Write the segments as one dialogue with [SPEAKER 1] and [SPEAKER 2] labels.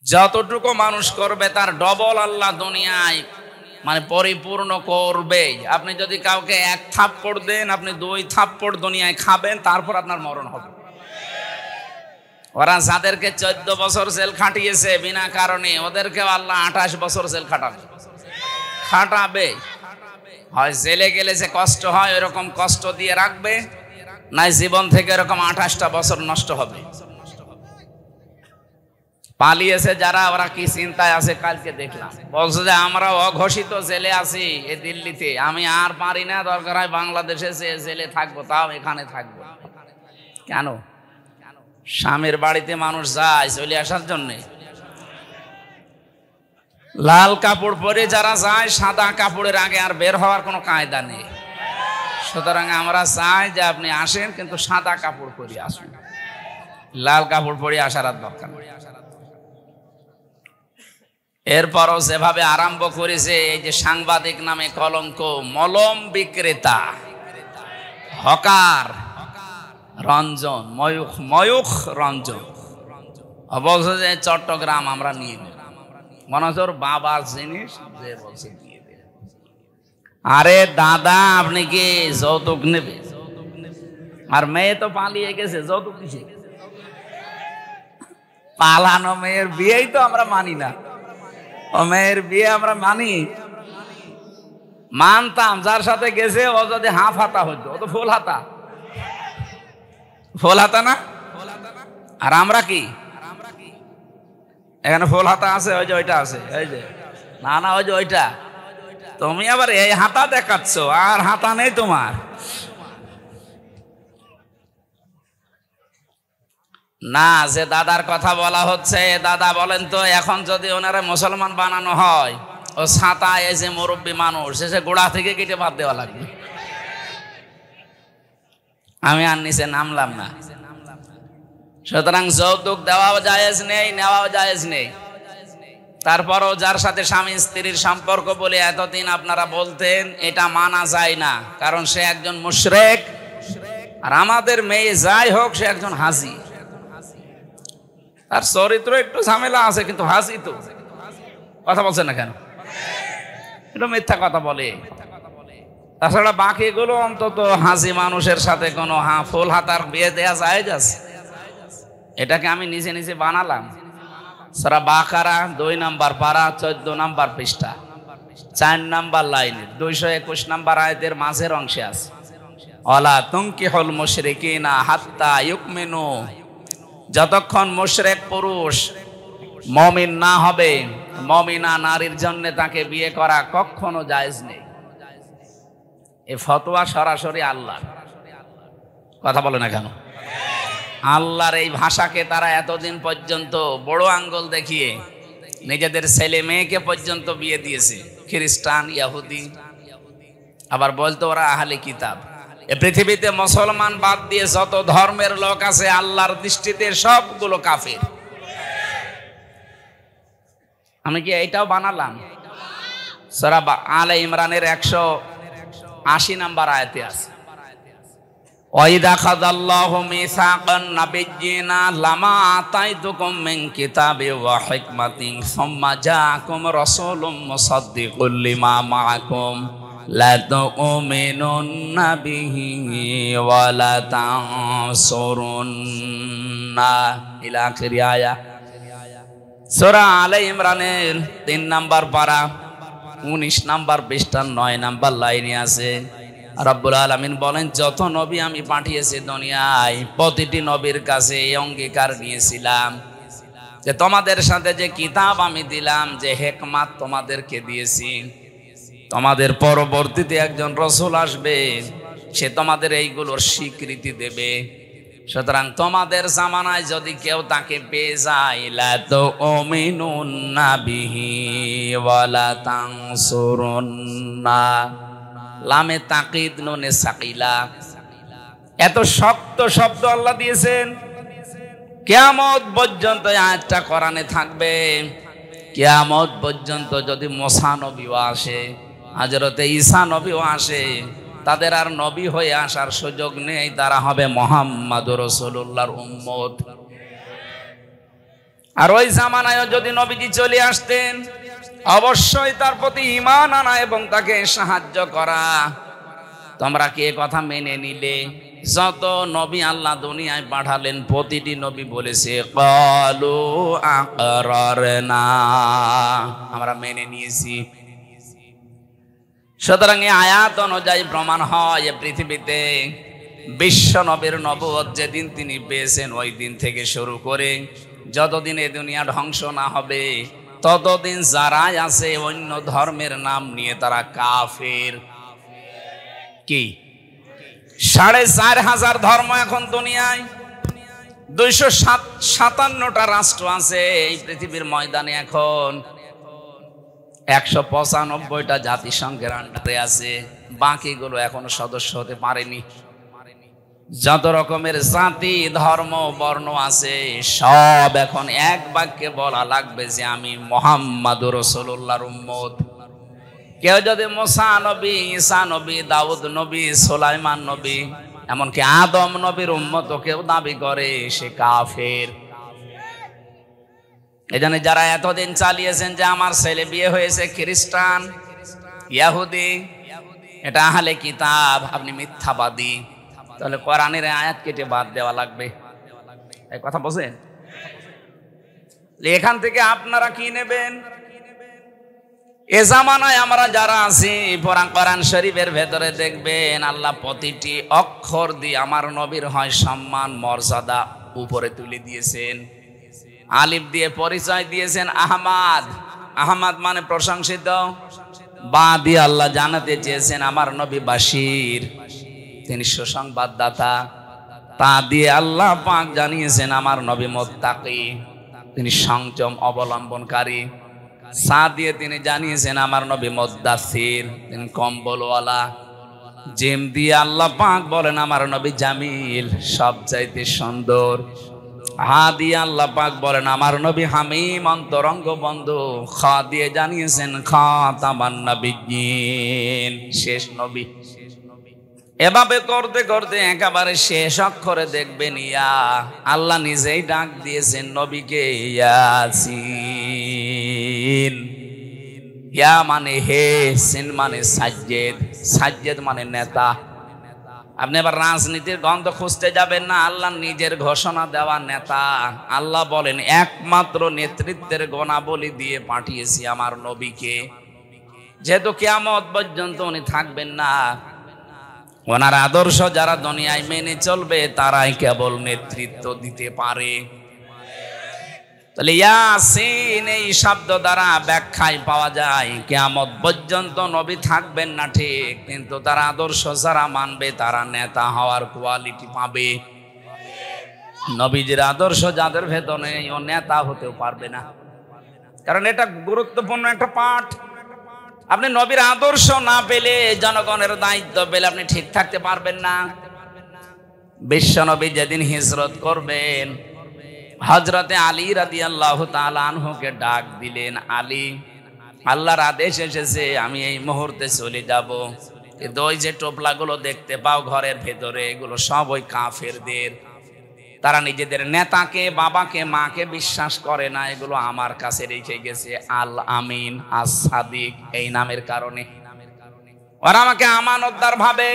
[SPEAKER 1] যতটুকু মানুষ করবে তার ডবল আল্লাহ দুনিয়ায় মানে পরিপূর্ণ করবে। আপনি যদি কাউকে 1 থাপ্পড় দেন, আপনি 2 থাপ্পড় দুনিয়ায় খাবেন, তারপর আপনার মরণ হবে। ওরা যাদেরকে 14 বছর জেল খাটিয়েছে বিনা কারণে, ওদেরকেও আল্লাহ 28 বছর জেল খাটাবে। হয় জেলে গেলে যে কষ্ট হয় এরকম কষ্ট দিয়ে রাখবে, নাই জীবন থেকে এরকম 28টা বছর নষ্ট হবে। পালিয়েছে যারা, ওরা কি চিন্তায় আছে কালকে দেখলাম, বলছে যে আমরা অঘোষিত জেলে আছি এই দিল্লিতে, আমি আর পারি না, দরকার হয় বাংলাদেশে জেলে থাকবো, তাও এখানে থাকবো। কেন? স্বামীর বাড়িতে মানুষ যায় চলে আসার জন্যে। লাল কাপড় পরে যারা যায়, সাদা কাপড়ের আগে আর বের হওয়ার কোনো কায়দা নেই। সুতরাং আমরা চাই যে আপনি আসেন, কিন্তু সাদা কাপড় পরে আসুন, লাল কাপড় পরে আসার আর দরকার নেই। এরপরও যেভাবে আরম্ভ করেছে, এই যে সাংবাদিক নামে কলঙ্ক, মলম বিক্রেতা, হকার রঞ্জন, ময়ূখ রঞ্জন বলছে যে চট্টগ্রাম আমরা নিয়ে নেব, মনে হচ্ছে ওর বাবার জিনিস যে বলছে দিয়ে দে। আরে দাদা, আপনি কি যৌতুক নেবে? আর মেয়ে তো পালিয়ে গেছে, যৌতুক কিসে? পালানো মেয়ের বিয়েই তো আমরা মানি না। ও মেয়ের বিয়ে আমরা মানতাম, যার সাথে গেছে ও যদি হাফ হাতা হইতো, ও তো ফুল হাতা না। আর আমরা কি এখানে ফুল হাতা আছে? ওই যে ওইটা আছে, এই যে না ওই যে ওইটা। তুমি আবার এই হাতা দেখাচ্ছ, আর হাতা নেই তোমার। না, যে দাদার কথা বলা হচ্ছে, দাদা বলেন তো, এখন যদি ওনারা মুসলমান বানানো হয়, ও ছাতা এই যে মুরব্বী মানুষ, সে গোড়া থেকে কেটে বাদ দেওয়া লাগবে। আমি আর নিচে নামলাম না। সুতরাং যৌতুক দেওয়াও জায়েজ নেই, নেওয়াও জায়েজ নেই। তারপরও যার সাথে স্বামী স্ত্রীর সম্পর্ক বলে এতদিন আপনারা বলতেন, এটা মানা যায় না, কারণ সে একজন মুশরিক। আর আমাদের মেয়ে যাই হোক, সে একজন হাজি, তার চরিত্র একটু ঝামেলা আছে, কিন্তু হাজি তো। কথা বলছেন না কেন? এটা মিথ্যা কথা বলে। তাছাড়া বাকিগুলো অন্তত হাজি মানুষের সাথে কোনো ফুল হাতার বিয়ে দেয়া যায় আছে? এটাকে আমি নিজে নিজে বানালাম। সূরা বাকারা 2 নম্বর পারা 14 নম্বর পৃষ্ঠা 4 নম্বর লাইনের 221 নম্বর আয়াতের মাঝের অংশে আছে, ওয়ালা তুনকিহুল মুশরিকিনা হাত্তা ইউমিনু। যতক্ষণ মুশরিক পুরুষ মুমিন না হবে, মুমিনা নারীর জন্য তাকে বিয়ে করা কখনো জায়েজ নেই। এই ফতোয়া সরাসরি আল্লাহর কথা, বলে না কেন? আল্লাহর এই ভাষাকে তারা এতদিন পর্যন্ত বড় আঙ্গুল দেখিয়ে নিজেদের ছেলে মেয়েকে পর্যন্ত বিয়ে দিয়েছে, খ্রিস্টান, ইহুদি। আবার বলতো ওরা আহলে কিতাব। এই পৃথিবীতে মুসলমান বাদ দিয়ে যত ধর্মের লোক আছে, আল্লাহর দৃষ্টিতে সবগুলো কাফির। আমি কি এইটাও বানালাম? সূরা আলে ইমরানের 180 নম্বর আয়াতে আছে, ওয়াইদা খাযাল্লাহু মিসাকান নাবিয়্যিনা লামা আতাইতুকুম মিন কিতাবি ওয়া হিকমাতিন সুম্মা জাআকুম রাসূলুম মুসাদ্দিকুল লিমা মাআকুম লা তু'মিনুন্না বিহি ওয়া লা তানসুরুন্না ইলা আখির আয়া। সূরা আলে ইমরানের 3 নম্বর পারা 19 নম্বর পৃষ্ঠার 9 নম্বর লাইনে আছে, রব্বুল আলামিন বলেন, যত নবী আমি পাঠিয়েছি দুনিয়ায়, প্রতিটি নবীর কাছে এই অঙ্গীকার নিয়েছিলাম যে তোমাদের সাথে যে কিতাব আমি দিলাম, যে হিকমত তোমাদেরকে দিয়েছি, তোমাদের পরবর্তীতে একজন রাসূল আসবে, সে তোমাদের এইগুলোর স্বীকৃতি দেবে। সুতরাং তোমাদের জামানায় যদি কেউ তাকে পেয়ে যায়, লা তু'মিনুন্না বিহি ওয়া লা তানসুরুন্না, লামে তাকিদ নুনে সাকিলা। এত শক্ত শব্দ আল্লাহ দিয়েছেন, কিয়ামত পর্যন্ত আয়াতটা কোরআনে থাকবে। কিয়ামত পর্যন্ত যদি মুসা নবীও আসে, হযরতে ঈসা নবীও আসে, তাদের আর নবী হয়ে আসার সুযোগ নেই, তারা হবে মুহাম্মাদুর রাসূলুল্লাহর উম্মত। আর ওই জামানায় যদি নবীজি চলে আসতেন, অবশ্যই তার প্রতি ঈমান আনা এবং তাকে সাহায্য করা। তোমরা কি এ কথা মেনে নিলে? যত নবী আল্লাহ দুনিয়ায় পাঠালেন প্রতিটি নবী বলেছে ক্বালু আকরারনা, আমরা মেনে নিয়েছি। সুতরাং এই আয়াত অনুযায়ী প্রমাণ হয় এ পৃথিবীতে বিশ্ব নবীর নবুয়ত যেদিন তিনি পেয়েছেন ওই দিন থেকে শুরু করে যতদিন এ দুনিয়া ধ্বংস না হবে ততদিন যারাই আছে অন্য ধর্মের নাম নিয়ে তারা কাফের। কি ৪৫০০ ধর্ম এখন দুনিয়ায়, ২৫৭টা রাষ্ট্র আছে এই পৃথিবীর ময়দানে। এখন ১৯৫টা জাতিসংঘের আন্ডারে আছে, বাকিগুলো এখনো সদস্য হতে পারেনি। যত রকমের জাতি ধর্ম বর্ণ আছে সব এখন এক বাক্যে বলা লাগবে যে আমি মুহাম্মাদুর রাসূলুল্লাহর উম্মত। কেউ যদি মুসা নবী, ঈসা নবী, দাউদ নবী, সুলাইমান নবী, এমনকি আদম নবীর উম্মত কেউ দাবি করে, সে কাফের। এজন্য যারা এতদিন চালিয়েছেন যে আমার ছেলে বিয়ে হয়েছে খ্রিস্টান, ইহুদি, এটা আহলে কিতাব, আপনি মিথ্যাবাদী, তাহলে কোরআনের আয়াত কেটে বাদ দেওয়া লাগবে। এই কথা বুঝেন? এখান থেকে আপনারা কি নেবেন? এ জামানায় আমরা যারা আছি কোরআন শরীফের ভেতরে দেখবেন আল্লাহ প্রতিটি অক্ষর দিয়ে আমার নবীর হয় সম্মান মর্যাদা উপরে তুলে দিয়েছেন। আলিফ দিয়ে পরিচয় দিয়েছেন আহমাদ, আহমাদ মানে প্রশংসিত। বা দিয়ে আল্লাহ জানাতে চেয়েছেন আমার নবী বাশির, তিনি সুসংবাদদাতা। তা দিয়ে আল্লাহ পাক জানিয়েছেন আমার নবী মুত্তাকি, তিনি সংযম অবলম্বনকারী। সা দিয়ে তিনি জানিয়েছেন আমার নবী মুদ্দাসির, তিনি কম্বলওয়ালা। জিম দিয়ে আল্লাহ পাক বলেন আমার নবী জামিল, সবচাইতে সুন্দর। হা দিয়ে আল্লাহ পাক বলেন আমার নবী হামিম, অন্তরঙ্গ বন্ধু। খা দিয়ে জানিয়েছেন খাতামান নবিয়্যিন, শেষ নবী। এভাবে করতে করতে একেবারে শেষ অক্ষরে দেখবেন ইয়া, আল্লাহ নিজেই ডাক দিয়েছেন নবীকে ইয়াসিন। ইয়া মানে হে, সিন মানে সাজ্জেদ, সাজ্জেদ মানে নেতা। আপনি এবার রাজনীতির গন্ধ খুঁজতে যাবেন না, আল্লাহ নিজের ঘোষণা দেওয়া নেতা। আল্লাহ বলেন একমাত্র নেতৃত্বের গুণাবলী দিয়ে পাঠিয়েছি আমার নবীকে। যেহেতু কিয়ামত পর্যন্ত উনি থাকবেন না, ওনার আদর্শ যারা দুনিয়ায় মেনে চলবে তারাই কেবল নেতৃত্ব দিতে পারে। তাহলে ইয়াসিন এই শব্দ দ্বারা ব্যাখ্যায় পাওয়া যায় কিয়ামত পর্যন্ত নবী থাকবেন না ঠিক, কিন্তু তার আদর্শ যারা মানবে তারা নেতা হওয়ার কোয়ালিটি পাবে। নবীজির আদর্শ যাদের ভেতরে নেই ও নেতা হতেও পারবে না, কারণ এটা গুরুত্বপূর্ণ একটা পাঠ। আপনি নবীর আদর্শ না পেলে, জনগণের দায়িত্ব পেলে আপনি ঠিক থাকতে পারবেন না। বিশ্ব নবী যেদিন হিজরত করবেন, হযরতে আলী রাদিয়াল্লাহু তাআলা আনহুকে ডাক দিলেন, আলী, আল্লাহর আদেশ এসেছে আমি এই মুহূর্তে চলে যাব, কিন্তু ওই যে টোপলাগুলো দেখতে পাও ঘরের ভেতরে, এগুলো সব ওই কাফেরদের। তারা নিজেদের নেতাকে, বাবাকে, মাকে বিশ্বাস করে না, এগুলো আমার কাছে রেখে গেছে আল আমিন, আস সাদিক এই নামের কারণে। ওরা আমাকে আমানতদার ভাবে।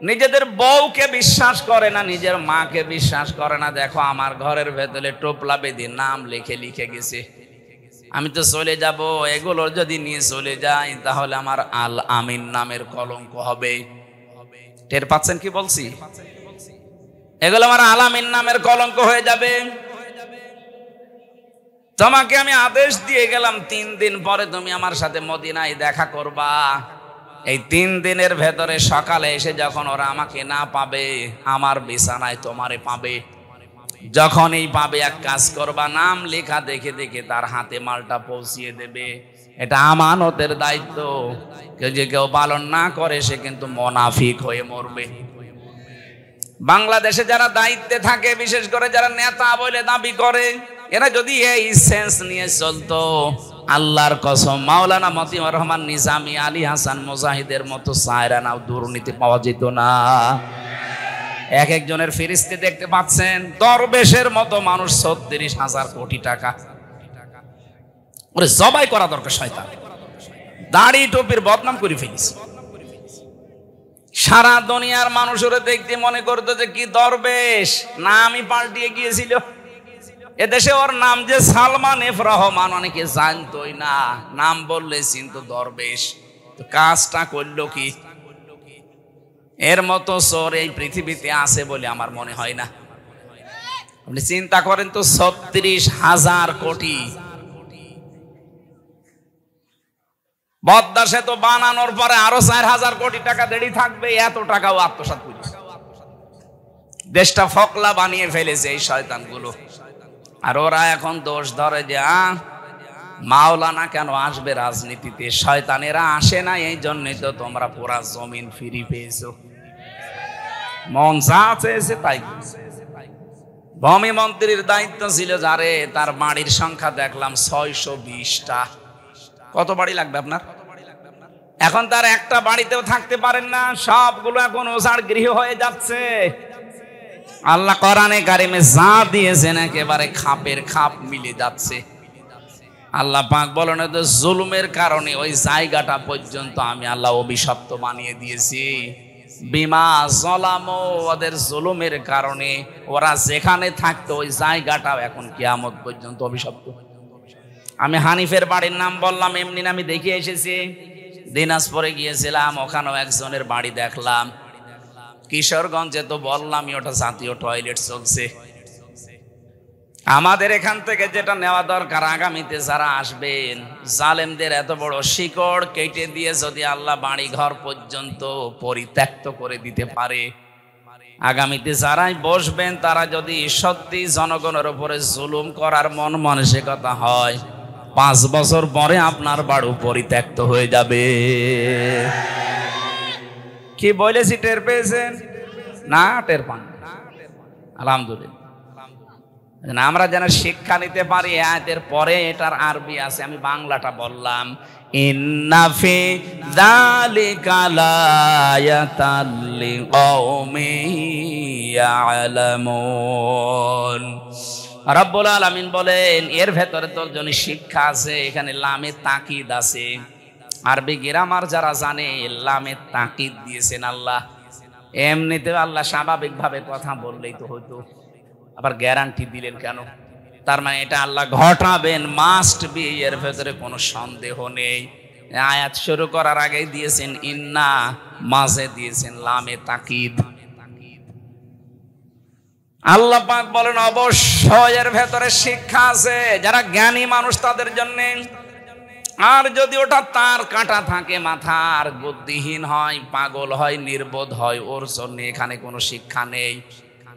[SPEAKER 1] নিজেদের বউকে বিশ্বাস করে না, নিজের মাকে বিশ্বাস করে না। দেখো আমার ঘরের ভেতরে টোপলা বেঁধে নাম লিখে লিখে গেছে, আমি তো চলে যাব, এগুলো যদি নিয়ে চলে যাই তাহলে আমার আল আমিন নামের কলঙ্ক হবে। টের পাচ্ছেন কি বলছি? এগুলো আমার আল আমিন নামের কলঙ্ক হয়ে যাবে। তোমাকে আমি আদেশ দিয়ে গেলাম 3 দিন পরে তুমি আমার সাথে মদিনায় দেখা করবা। এই 3 দিনের ভেতরে সকালে এসে যখন ওরা আমাকে না পাবে, আমার বিছানায় তোমারে পাবে। যখনই পাবে এক কাজ করবা, নাম লেখা দেখে দেখে তার হাতে মালটা পৌঁছিয়ে দেবে। এটা আমানতের দায়িত্ব। কেউ যে কেউ পালন না করে সে কিন্তু মুনাফিক হয়ে মরবে। বাংলাদেশে যারা দায়িত্বে থাকে, বিশেষ করে যারা নেতা বলে দাবি করে, এরা যদি এই সেন্স নিয়ে চলতো, আল্লাহর কসম মাওলানা মতিউর রহমান নিজামী, আলী হাসান মুজাহিদের মতো সায়রানাও দুর্নীতি পাওয়া যেত না। এক একজনের ফেরেশতা দেখতে পাচ্ছেন দরবেশের মতো মানুষ ৩৬,০০০ কোটি টাকা। ওরে জবাই করা দরকার শয়তান। দাড়ি টুপির বদনাম করে ফেলিস। সারা দুনিয়ার মানুষ ওরে দেখতে মনে করতো যে কি দরবেশ, নামই পাল্টিয়ে গিয়েছিল। এদেশে ওর নাম যে সালমান এফ রহমান, অনেকে জানতোই না, নাম বললে চিনতো দরবেশ। তো কাজটা করলো কি? এর মতো চোর এই পৃথিবীতে আছে বলে আমার মনে হয় না। আপনি চিন্তা করেন তো, ৩৬,০০০ কোটি। পদ্মা সেতু বানানোর পরে আরো ৪,০০০ কোটি টাকা দেরি থাকবে, এত টাকাও আত্মসাৎ করেছে। দেশটা ফকলা বানিয়ে ফেলেছে এই শয়তানগুলো। আর ওরা এখন দোষ ধরে যে মাওলানা কেন আসবে রাজনীতিতে? শয়তানেরা আসে না, এই জন্যই তো তোমরা পুরা জমিন ফিরি পেয়েছো। মন যা চেয়েছে তাই। ভূমি মন্ত্রীর দায়িত্ব ছিল যারে, তার বাড়ির সংখ্যা দেখলাম ৬২০টা। কত বাড়ি লাগবে আপনার? এখন তার একটা বাড়িতেও থাকতে পারেন না, সবগুলো এখন ওঝার গৃহ হয়ে যাচ্ছে। আল্লাহ কোরআনে কারিমে যা দিয়েছেন একেবারে খাপের খাপ মিলে যাচ্ছে। আল্লাহ পাক বলেন তো, জুলুমের কারণে ওই জায়গাটা পর্যন্ত আমি আল্লাহ অভিশপ্ত বানিয়ে দিয়েছি। বিমা জলামো, ওদের জুলুমের কারণে ওরা যেখানে থাকতো ওই জায়গাটাও এখন কিয়ামত পর্যন্ত অভিশপ্ত। আমি হানিফের বাড়ির নাম বললাম এমনি না, আমি দেখে এসেছি। দিনাজপুরে গিয়েছিলাম, ওখানেও একজনের বাড়ি দেখলাম। কিশোরগঞ্জে তো বললামই, ওটা জাতীয় টয়লেট চলছে। আমাদের এখান থেকে যেটা নেওয়া দরকার, আগামীতে যারা আসবেন, জালেমদের এত বড় শিকড় কেটে দিয়ে যদি আল্লাহ বাড়ি ঘর পর্যন্ত পরিত্যক্ত করে দিতে পারে, আগামীতে যারাই বসবেন তারা যদি সত্যি জনগণের উপরে জুলুম করার মন মানসিকতা হয়, 5 বছর পরে আপনার বাড়ি পরিত্যক্ত হয়ে যাবে। কি বলেছি টের পেয়েছেন না? টের পান? আলহামদুলিল্লাহ। আমরা যেন শিক্ষা নিতে পারি। আয়াতের পরে এটার আরবি আছে, আমি বাংলাটা বললাম। ইন্না ফি যালিকা লায়াতাল লিকাওমিন ইয়ালামুন। রব্বুল আলামিন বলেন এর ভেতরে তোর জন্য শিক্ষা আছে। এখানে লামে তাকিদ আছে। আরবি গ্রামার যারা জানে, লামে তাকিদ দিয়েছেন আল্লাহ। এমনিতে আল্লাহ স্বাভাবিকভাবে কথা বললেই তো হতো, আবার গ্যারান্টি দিলেন কেন? তার মানে এটা আল্লাহ ঘটাবেন, মাস্ট বি, এর ভেতরে কোনো সন্দেহ নেই। আয়াত শুরু করার আগেই দিয়েছেন ইন্না, মাঝে দিয়েছেন লামে তাকিদ। আল্লাহ পাক বলেন অবশ্যই এর ভেতরে শিক্ষা আছে, যারা জ্ঞানী মানুষ তাদের জন্য। আর যদি ওটা তার কাটা থাকে, মাথার বুদ্ধিহীন হয়, পাগল হয়, নির্বোধ হয়, ওর জন্য এখানে কোনো শিক্ষা নেই।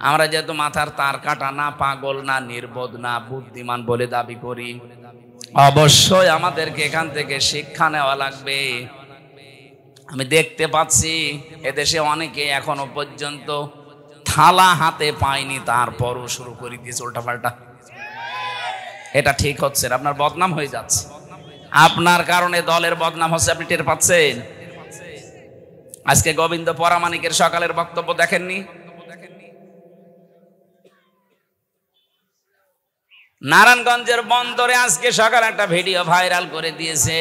[SPEAKER 1] আমরা যেহেতু মাথার তার কাটা না, পাগল না, নির্বোধ না, বুদ্ধিমান বলে দাবি করি, অবশ্যই আমাদেরকে এখান থেকে শিক্ষা নেওয়া লাগবে। আমি দেখতে পাচ্ছি এদেশে অনেকে এখনো পর্যন্ত থালা হাতে পায়নি, তারপরও শুরু করে দিয়েছে উল্টাপাল্টা। এটা ঠিক হচ্ছে না, আপনার বদনাম হয়ে যাচ্ছে। আপনার কারণে দলের বদনাম হচ্ছে, আপনি টের পাচ্ছেন। আজকে গোবিন্দ পরামানিকের সকালের বক্তব্য দেখেননি? নারায়ণগঞ্জের বন্দরে আজকে সকালে একটা ভিডিও ভাইরাল করে দিয়েছে।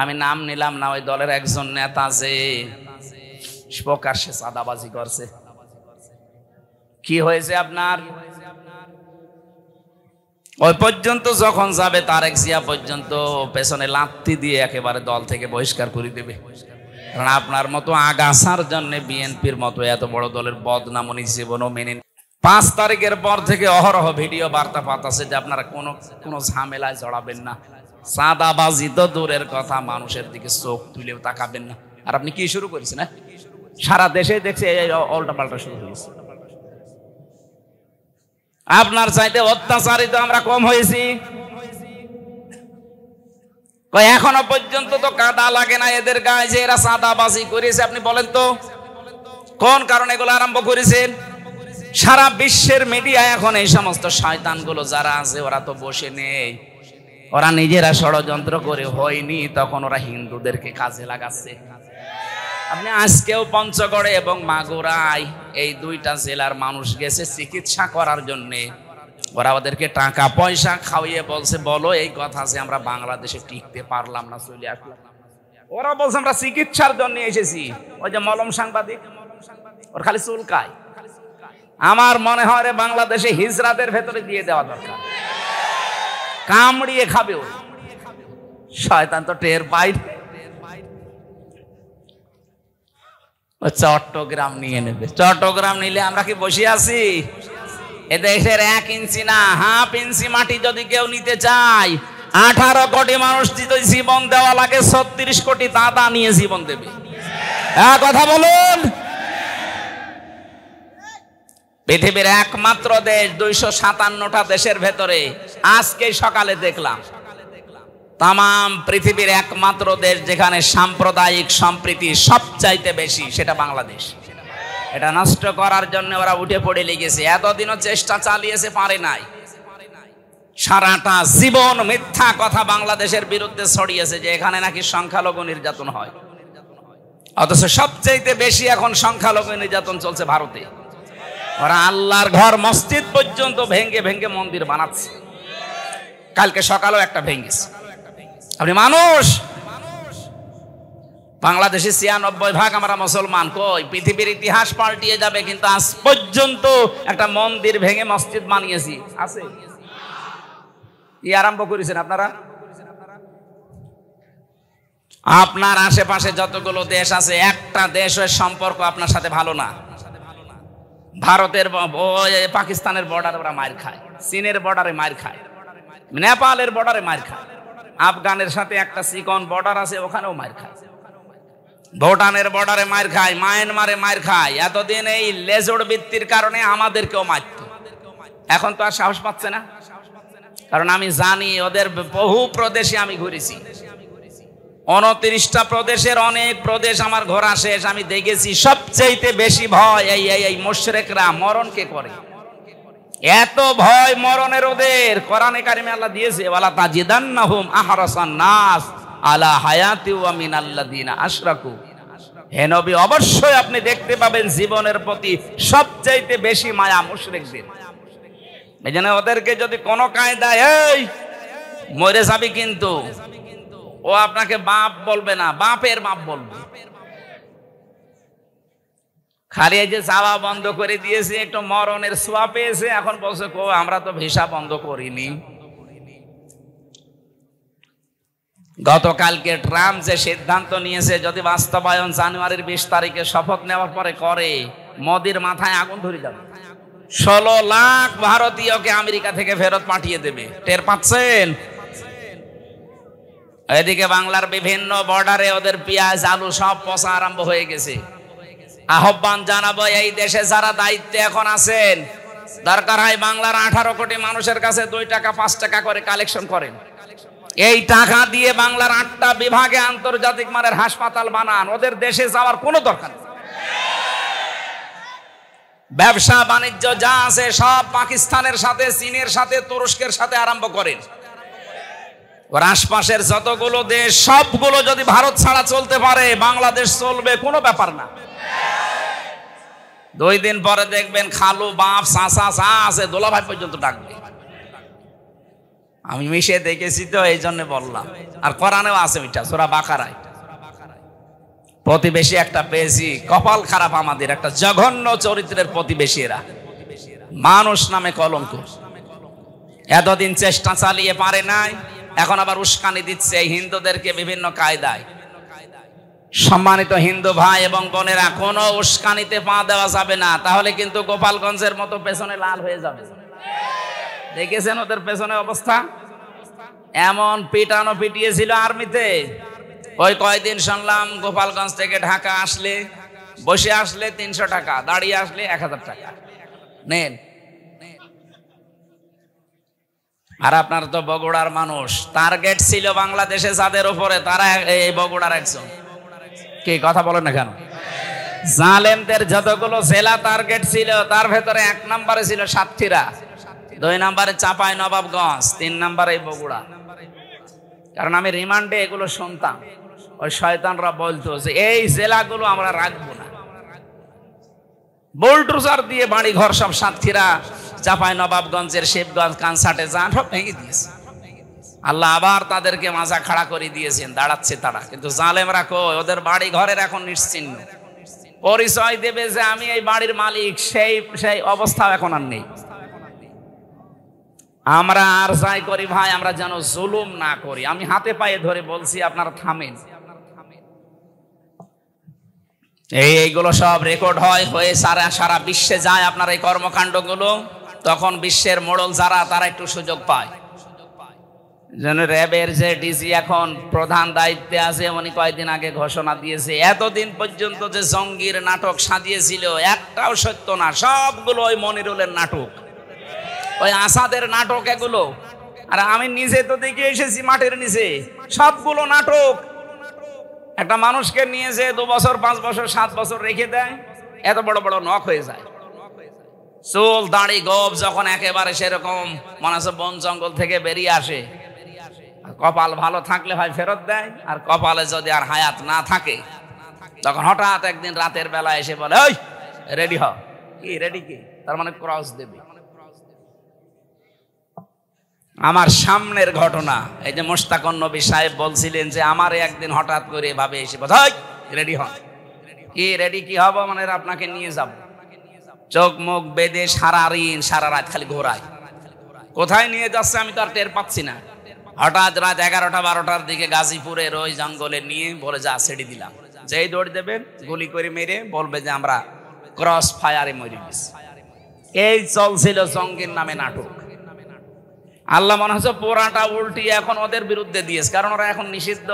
[SPEAKER 1] আমি নাম নিলাম না, ওই দলের একজন নেতা আছে, প্রকাশ্যে চাঁদাবাজি করছে। কি হয়েছে আপনার? ওই পর্যন্ত যখন যাবে তারেক জিয়া পর্যন্ত পেছনে লাথি দিয়ে একেবারে দল থেকে বহিষ্কার করে দেবে। কারণ আপনার মতো আগাছার জন্য বিএনপির মতো এত বড় দলের বদনাম উনি জীবনও মেনে। 5 তারিখের পর থেকে অহরহ ভিডিও বার্তা পাঠাচ্ছে যে আপনারা কোনো ঝামেলায় জড়াবেন না, চাঁদাবাজি তো দূরের কথা, মানুষের দিকে চোখ তুলেও তাকাবেন না। আর আপনি কি শুরু করেছেন? সারা দেশে দেখছে উল্টা পাল্টা শুরু হয়েছে। আপনার চাইতে অত্যাচারিত আমরা কম হয়েছি। এখনো পর্যন্ত তো কাদা লাগে না এদের গায়ে যে এরা চাঁদাবাজি করেছে। আপনি বলেন তো কোন কারণে এগুলো আরম্ভ করেছেন? সারা বিশ্বের মিডিয়া এখন এই সমস্ত শয়তানগুলো যারা আছে ওরা তো বসে নেই, ওরা নিজেরা ষড়যন্ত্র করে হয়নি, তখন ওরা হিন্দুদেরকে কাজে লাগাচ্ছে। আপনি আজকেও পঞ্চগড়ে এবং মাগুরায় এই দুইটা জেলার মানুষ গেছে চিকিৎসা করার জন্যে, ওরা ওদেরকে টাকা পয়সা খাওয়িয়ে বলছে বলো এই কথা আছে আমরা বাংলাদেশে টিকতে পারলাম না, চলে আসলাম। ওরা বলছে আমরা চিকিৎসার জন্য এসেছি। ওই যে মলম সাংবাদিক, ওর খালি চুলকায়। আমার মনে হয় বাংলাদেশে হিজরাদের ভেতরে দিয়ে দেওয়া দরকার, কামড়িয়ে খাবে ও, শয়তান তো টের পায়। চট্টগ্রাম নিয়ে নেবে, চট্টগ্রাম নিলে আমরা কি বসে আছি? এদেশের 1 ইঞ্চি না হাফ ইঞ্চি মাটি যদি কেউ নিতে চায়, 18 কোটি মানুষ যদি জীবন দেওয়া লাগে, 36 কোটি দাদা নিয়ে জীবন দেবে। কথা বলুন। পৃথিবীর একমাত্র দেশ 257টা দেশের ভেতরে আজকে সকালে দেখলাম তাম পৃথিবীর একমাত্র দেশ যেখানে সাম্প্রদায়িক সম্প্রীতি সবচাইতে বেশি, সেটা বাংলাদেশ। এটা নষ্ট করার জন্য ওরা উঠে পড়ে লেগেছে, এতদিনও চেষ্টা চালিয়েছে, পারে নাই। সারাটা জীবন মিথ্যা কথা বাংলাদেশের বিরুদ্ধে ছড়িয়েছে যে এখানে নাকি সংখ্যালঘু নির্যাতন হয়, অথচ সবচাইতে বেশি এখন সংখ্যালঘু নির্যাতন চলছে ভারতে। ওরা আল্লাহর ঘর মসজিদ পর্যন্ত ভেঙ্গে ভেঙ্গে মন্দির বানাচ্ছে। কালকে সকালেও একটা ভেঙেছে। আপনি মানুষ, বাংলাদেশে 96% আমরা মুসলমান, কই পৃথিবীর ইতিহাস পাল্টিয়ে যাবে, কিন্তু আজ পর্যন্ত একটা মন্দির ভেঙে মসজিদ বানিয়েছি আছে? কি আরম্ভ করেছেন আপনারা? আপনার আশেপাশে যতগুলো দেশ আছে, একটা দেশের সম্পর্ক আপনার সাথে ভালো না। ভারতের পাকিস্তানের বর্ডারে ওরা মার খায়, চীনের বর্ডারে মার খায়, নেপালের বর্ডারে মার খায়, আফগানের সাথে একটা চিকন বর্ডার আছে ওখানেও মার খায়, ভুটানের বর্ডারে মার খায়, মায়ানমারে মার খায়। এতদিন এই লেজড় বৃত্তির কারণে আমাদেরকেও মারত, এখন তো আর সাহস পাচ্ছে না। কারণ আমি জানি ওদের বহু প্রদেশে আমি ঘুরেছি, 29টা প্রদেশের অনেক প্রদেশ আমার ঘোরা শেষ। আমি দেখেছি সবচেয়ে বেশি ভয় এই মুশরিকরা মরণকে করে। এত ভয় মরণের ওদের, কোরআনে কারিমে আল্লাহ দিয়েছে, ওয়ালা তাজিদান্নাহুম আহরাসান নাস আলা হায়াতি ওয়া মিনাল্লাযিনা আশরাকু। হে নবী, অবশ্যই আপনি দেখতে পাবেন জীবনের প্রতি সবচাইতে বেশি মায়া মুশরিকদের। এজন্য ওদেরকে যদি কোনো কায়দায় এই মরে যাবি, কিন্তু ও আপনাকে বাপ বলবে না, বাপের বাপ বলবে। খালি এই যে চাওয়া বন্ধ করে দিয়েছে, একটু মরণের ছোঁয়া পেয়েছে, এখন বলছে কো আমরা তো ভিসা বন্ধ করিনি। গতকালকে ট্রাম্প যে সিদ্ধান্ত নিয়েছে যদি বাস্তবায়ন জানুয়ারির 20 তারিখে শপথ নেওয়ার পরে করে, মোদির মাথায় আগুন ধরে যাবে। 16 লাখ ভারতীয়কে আমেরিকা থেকে ফেরত পাঠিয়ে দেবে, টের পাচ্ছেন? এদিকে বাংলার বিভিন্ন বর্ডারে ওদের পেঁয়াজ আলু সব পচা আরম্ভ হয়ে গেছে। আহ্বান জানাবো, এই দেশে যারা দায়িত্বে এখন আছেন, দরকার হয় বাংলার 18 কোটি মানুষের কাছে 2 টাকা 5 টাকা করে কালেকশন করেন। এই টাকা দিয়ে বাংলার 8টা বিভাগে আন্তর্জাতিক মানের হাসপাতাল বানান। ওদের দেশে যাওয়ার কোনো দরকার নেই। ব্যবসা বাণিজ্য যা আছে সব পাকিস্তানের সাথে, চীনের সাথে, তুরস্কের সাথে আরম্ভ করেন। ওর আশপাশের যতগুলো দেশ সবগুলো যদি ভারত ছাড়া চলতে পারে, বাংলাদেশ চলবে, কোনো ব্যাপার না। 2 দিন পরে দেখবেন খালু, বাপ, চাচা যা আছে দোলাভাই পর্যন্ত ডাকবে। আমি মিশে দেখেছি তো, এই জন্য বললাম। আর কোরআনেও আছে ওইটা, সূরা বাকারায়। প্রতিবেশী একটা পেয়েছি, কপাল খারাপ আমাদের, একটা জঘন্য চরিত্রের প্রতিবেশী এরা, মানুষ নামে কলঙ্ক। এতদিন চেষ্টা চালিয়ে পারে নাই, এখন আবার উস্কানি দিচ্ছে হিন্দুদেরকে বিভিন্ন কায়দায়। সম্মানিত হিন্দু ভাই এবং বোনেরা, কোনো উস্কানিতে পা দেওয়া যাবে না, তাহলে কিন্তু গোপালগঞ্জের মতো পেছনে লাল হয়ে যাবে। দেখেছেন ওদের পেছনে অবস্থা, এমন পিটানো পিটিয়েছিল আর্মিতে। ওই কয়দিন শুনলাম গোপালগঞ্জ থেকে ঢাকা আসলে, বসে আসলে 300 টাকা, দাঁড়িয়ে আসলে 1000 টাকা নেন। আর আপনার তো বগুড়ার মানুষ, টার্গেট ছিল বাংলাদেশে যাদের উপরে, তারা এই বগুড়ার একজন। কি কথা বলেন না কেন? জালেমদের যতগুলো জেলা টার্গেট ছিল, তার ভেতরে 1 নম্বরে ছিল সাতক্ষীরা, 2 নম্বরে চাঁপাই নবাবগঞ্জ, 3 নম্বরে বগুড়া। কারণ আমি রিমান্ডে এগুলো শুনতাম, ওই শয়তানরা বলতো যে এই জেলাগুলো আমরা রাখবো না, বোল্ডোজার দিয়ে বাড়ি ঘর সব সাতক্ষীরা, চাঁপাই নবাবগঞ্জের শিবগঞ্জ, কানসাটে যান সব ভেঙে দিয়েছে। আল্লাহ আবার তাদেরকে মাজা খাড়া করে দিয়েছেন, দাঁড়াচ্ছে তারা। কিন্তু জালেমরা কই, ওদের বাড়ি ঘরের এখন নিশ্চিহ্ন, পরিচয় দেবে যে আমি এই বাড়ির মালিক, সেই অবস্থা এখন আর নেই। আমরা আর যাই করি ভাই, আমরা যেন জুলুম না করি। আমি হাতে পায়ে ধরে বলছি, আপনারা থামেন। এইগুলো সব রেকর্ড হয়ে সারা বিশ্বে যায় আপনার এই কর্মকাণ্ডগুলো। তখন বিশ্বের মোড়ল যারা, তারা একটু সুযোগ পায়। যেন র্যাবের যে ডিজি এখন প্রধান দায়িত্বে আছে, উনি কয়েকদিন আগে ঘোষণা দিয়েছে এতদিন পর্যন্ত যে জঙ্গির নাটক সাজিয়েছিল একটাও সত্য না, সবগুলো ওই মনিরুলের নাটক, ওই আসাদের নাটক এগুলো। আর আমি নিজে তো দেখে এসেছি মাঠের নিচে, সবগুলো নাটক। একটা মানুষকে নিয়ে যে 2 বছর 5 বছর 7 বছর রেখে দেয়, এত বড় বড় নখ হয়ে যায়, চুল দাড়ি গোপ যখন একেবারে সেরকম মনে হচ্ছে বন জঙ্গল থেকে বেরিয়ে আসে। কপাল ভালো থাকলে হয় ফেরত দেয়, আর কপালে যদি আর হায়াত না থাকে তখন হঠাৎ একদিন রাতের বেলা এসে বলে, ওই রেডি হ। কি রেডি? কি তার মানে ক্রস দেবে। আমার সামনের ঘটনা, এই যে মোশতাকুন নবী সাহেব বলছিলেন যে আমারে একদিন হঠাৎ করে এভাবে এসে বলে, ওই রেডি হন। কি রেডি? কি হবো? মানে আপনাকে নিয়ে যাব। চোখ মুখ বেঁধে সারা রাত খালি ঘোরায়। কোথায় নিয়ে যাচ্ছে আমি তো আর টের পাচ্ছি না। হঠাৎ রাত 11টা 12টার দিকে গাজীপুরের ওই জঙ্গলে নিয়ে বলে, যা ছেড়ে দিলাম, যেই দৌড় দেবেন গুলি করে মেরে বলবে যে আমরা ক্রস ফায়ারে মরে গেছি। এই চলছিল জঙ্গির নামে নাটক। আল্লাহ মনে হচ্ছে পোড়াটা উল্টি এখন ওদের বিরুদ্ধে দিয়েছে, কারণ ওরা এখন নিষিদ্ধ।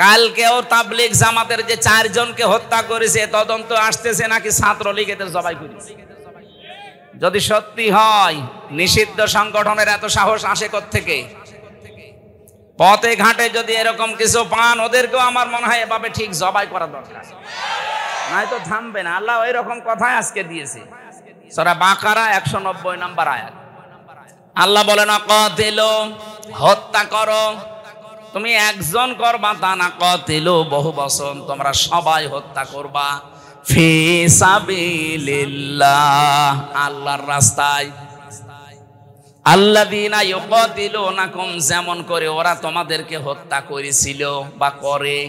[SPEAKER 1] কালকেও তাবলীগ জামাতের যে 4 জনকে হত্যা করেছে, তদন্ত আসতেছে নাকি ছাত্রলীগ এদের জবাই করেছে। যদি সত্যি হয়, নিষিদ্ধ সংগঠনের এত সাহস আসে কোত্থেকে? পথে ঘাটে যদি এরকম কিছু পান, ওদেরকেও আমার মনে হয় এভাবে ঠিক জবাই করা দরকার, নয়তো থামবে না। আল্লাহ ওই রকম কথাই আজকে দিয়েছে। সূরা বাকারা 190 নম্বর আয়াত। আল্লাহ বলেন, কাতিলু, হত্যা করো। তুমি একজন করবা তা না, কাতিলু বহু বচন, তোমরা সবাই হত্যা করবা। ফি সাবিলিল্লাহ, আল্লাহর রাস্তায়। আল্লাযীনা ইউকাতিলুনাকুম, যেমন করে ওরা তোমাদেরকে হত্যা করেছিল বা করে।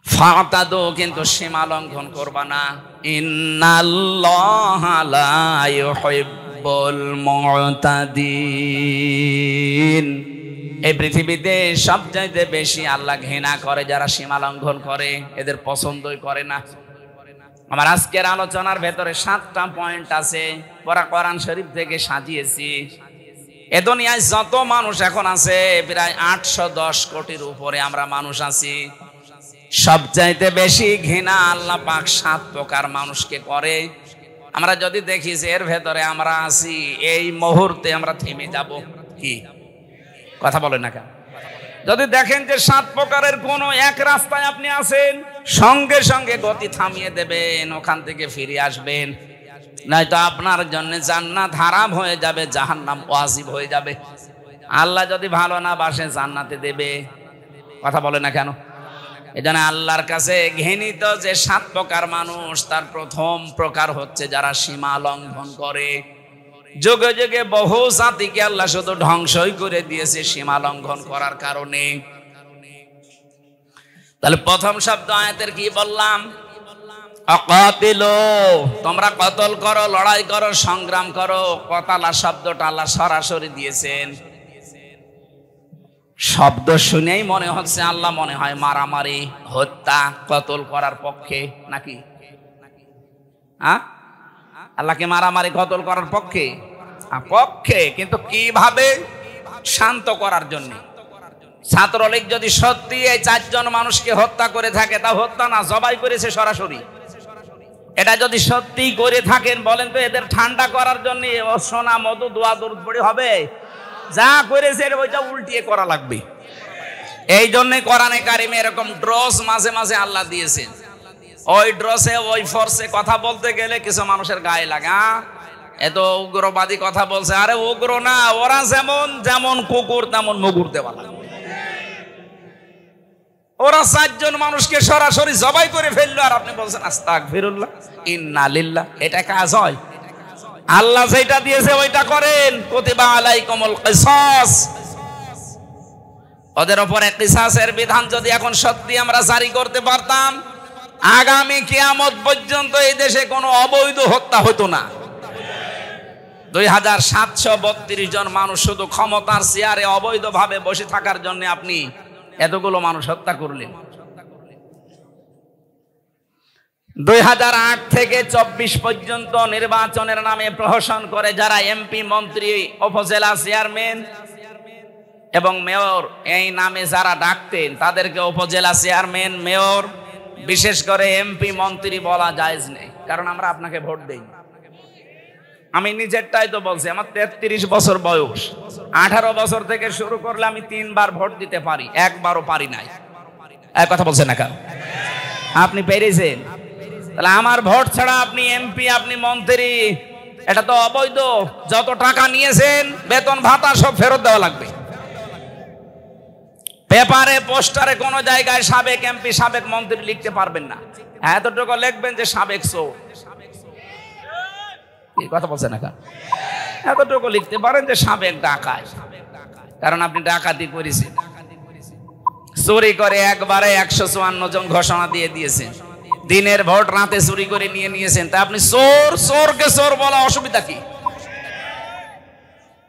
[SPEAKER 1] ফাতাদু, কিন্তু সীমা লঙ্ঘন করবা না। ইন্নাল্লাহা লা ইউহিব্বুল মুতাদিন, এই পৃথিবীতে সবচাইতে বেশি আল্লাহ ঘৃণা করে যারা সীমা লঙ্ঘন করে, এদের পছন্দই করে না। আমার আজকের আলোচনার ভেতরে 7টা পয়েন্ট আছে, পড়া কোরআন শরীফ থেকে সাজিয়েছি। এ দুনিয়ায় যত মানুষ এখন আছে, প্রায় 810 কোটির উপরে আমরা মানুষ আছি। সবচাইতে বেশি ঘৃণা আল্লাহ পাক 7 প্রকার মানুষকে করে। আমরা যদি দেখি যে এর ভেতরে আমরা আছি, এই মুহূর্তে আমরা থেমে যাব। কি কথা বলেন না কেন? যদি দেখেন যে 7 প্রকারের কোন এক রাস্তায় আপনি আছেন, সঙ্গে সঙ্গে গতি থামিয়ে দেবেন, ওখান থেকে ফিরে আসবেন, নয়তো আপনার জন্য জান্নাত হারাম হয়ে যাবে, জাহান্নাম ওয়াজিব হয়ে যাবে। আল্লাহ যদি ভালো না বাসে জান্নাতে দেবে। কথা বলে না কেন? এজন্য আল্লাহর কাছে ঘৃণিত যে 7 প্রকার মানুষ, তার প্রথম প্রকার হচ্ছে যারা সীমা লঙ্ঘন করে। যুগে যুগে বহু জাতিকে আল্লাহ শুধু ধ্বংসই করে দিয়েছে সীমা লঙ্ঘন করার কারণে। তাহলে প্রথম শব্দ আয়াতের কি বললাম? আকাতিলু, তোমরা কতল করো, লড়াই করো, সংগ্রাম করো। কতালা শব্দটা আল্লাহ সরাসরি দিয়েছেন। শব্দ শুনেই মনে হচ্ছে আল্লাহ মনে হয় মারামারি, হত্যা, কতল করার পক্ষে নাকি? আল্লাহকে মারামারি কতল করার পক্ষে? পক্ষে, কিন্তু কিভাবে? শান্ত করার জন্য। ছাত্রলীগ যদি সত্যি এই 4 জন মানুষকে হত্যা করে থাকে, তা হত্যা না, জবাই করেছে সরাসরি। এটা যদি সত্যি করে থাকেন, বলেন তো এদের ঠান্ডা করার জন্য সোনা মধু দোয়া দরুদ পড়ে হবে? যা করেছে ওইটা উল্টিয়ে করা লাগবে। এই জন্য কোরআনে কারিমে এরকম ড্রস মাঝে মাঝে আল্লাহ দিয়েছেন। ওই ড্রসে, ওই ফোর্সে কথা বলতে গেলে কিছু মানুষের গায়ে লাগা, এত উগ্রবাদী কথা বলছে, আরে উগ্র না, ওরা যেমন যেমন কুকুর তেমন মুগুর দেওয়া লাগবে। ওরা 4 জন মানুষকে সরাসরি জবাই করে ফেললো, আর আপনি বলছেন আস্তাগফিরুল্লাহ ইন্না লিল্লাহ। এটা কাজ হয়? আল্লাহ যেটা দিয়েছে ওইটা করেন। কুতিবা আলাইকুমুল কিসাস, ওদের উপরে কিসাসের বিধান যদি এখন সত্যি আমরা জারি করতে পারতাম, আগামী কিয়ামত পর্যন্ত এই দেশে কোনো অবৈধ হত্যা হতো না। 2732 জন মানুষ শুধু ক্ষমতার চেয়ারে অবৈধভাবে বসে থাকার জন্য আপনি এতগুলো মানুষ হত্যা করলেন। 2008 থেকে 24 পর্যন্ত নির্বাচনের নামে প্রহসন করে যারা এমপি, মন্ত্রী, উপজেলা চেয়ারম্যান এবং মেয়র এই নামে যারা ডাকতেন, তাদেরকে উপজেলা চেয়ারম্যান, মেয়র, বিশেষ করে এমপি, মন্ত্রী বলা জায়েজ নেই, কারণ আমরা আপনাকে ভোট দেই। আমি নিজেরটাই তো বলছি, আমার 33 বছর বয়স, 18 বছর থেকে শুরু করলে আমি 3 বার ভোট দিতে পারি, একবারও পারি নাই। এক কথা বলছেন না কেন? আপনি পেরেছেন? তাহলে আমার ভোট ছাড়া আপনি এমপি, আপনি মন্ত্রী, এটা তো অবৈধ। যত টাকা নিয়েছেন, বেতন ভাতা সব ফেরত দেওয়া লাগবে। পেপারে, পোস্টারে কোনো জায়গায় সাবেক এমপি, সাবেক মন্ত্রী লিখতে পারবেন না। এতটুকু লিখবেন যে সাবেক চোর। এই কথা বলছেন না কেন? এতটুকু লিখতে পারেন যে সাবেক ডাকাত, কারণ আপনি ডাকাতি করেছেন। চুরি করে একবারে 154 জন ঘোষণা দিয়ে দিয়েছেন। দিনের ভোট রাতে চুরি করে নিয়ে নিয়েছেন, তা আপনি চোর। চোরকে চোর বলা অসুবিধা কি?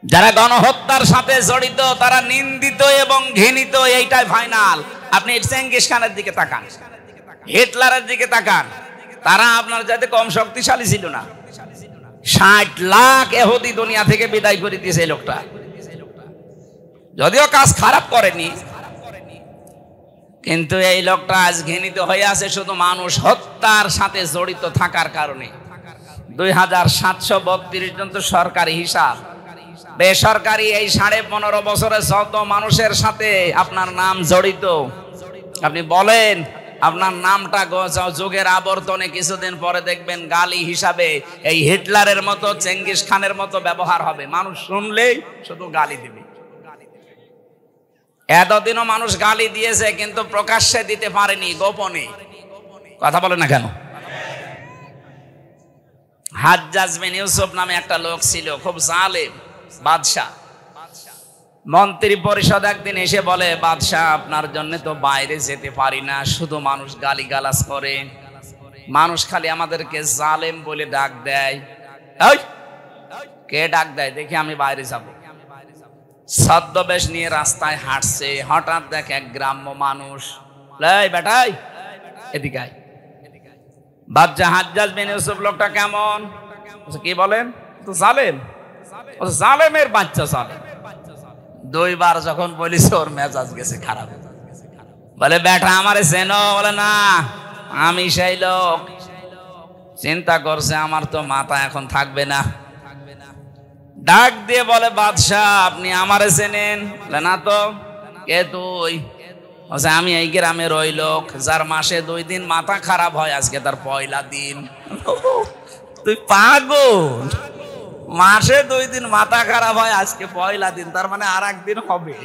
[SPEAKER 1] যারা গণহত্যার সাথে জড়িত তারা নিন্দিত এবং ঘৃণিত, এইটাই ফাইনাল। আপনি চেঙ্গিস খানের দিকে তাকান, হিটলারের দিকে তাকান, তারা আপনার যাতে কম শক্তিশালী ছিল না। 60 লাখ ইহুদি দুনিয়া থেকে বিদায় করে দিয়েছে এই লোকটা। যদিও কাজ খারাপ করেনি, কিন্তু এই লোকটা আজ ঘৃণিত হয়ে আছে শুধু মানুষ হত্যার সাথে জড়িত থাকার কারণে। 2732 জন তো সরকারি হিসাব, বেসরকারি এই 15.5 বছরে যত মানুষের সাথে আপনার নাম জড়িত, আপনি বলেন আপনার নামটা যুগের আবর্তনে কিছুদিন পরে দেখবেন গালি হিসাবে এই হিটলারের মতো, চেঙ্গিস খানের মতো ব্যবহার হবে। মানুষ শুনলেই শুধু গালি দিবে। এতদিনও মানুষ গালি দিয়েছে, কিন্তু প্রকাশ্যে দিতে পারেনি, গোপনে। কথা বলে না কেন? হাজ্জাজ বিন ইউসুফ নামে একটা লোক ছিল, খুব জালেম বাদশা। মন্ত্রী পরিষদ একদিন এসে বলে, বাদশাহ আপনার জন্য তো বাইরে যেতে পারি না, শুধু মানুষ গালিগালাজ করে, মানুষ খালি আমাদেরকে জালেম বলে ডাক দেয়। কে ডাক দেয় দেখি আমি বাইরে যাব। ছদ্মবেশ নিয়ে রাস্তায় হাঁটছে, হঠাৎ দেখে এক গ্রাম্য মানুষ, বেটাই এদিকে আয়। বাদশা হাজ্জাজ বিন ইউসুফ লোকটা কেমন? কি বলেন? তো জালেম, জালেমের বাচ্চা জালেম। 2 বার যখন বলিস ওর মেজাজ গেছে খারাপ। বলে বেটা আমারে চেনো? বলে না, আমি সেই লোক। চিন্তা করছে আমার তো মাথা এখন থাকবে না। ডাক দিয়ে বলে, বাদশাহ আপনি আমারে চেনেন? বলে না তো। কে তুই? আমি এই গ্রামের ওই লোক যার মাসে 2 দিন মাথা খারাপ হয়, আজকে তার পয়লা দিন। তুই পাগল? মাসে 2 দিন মাথা খারাপ হয়, আজকে পয়লা দিন, তার মানে আর একদিন হবে।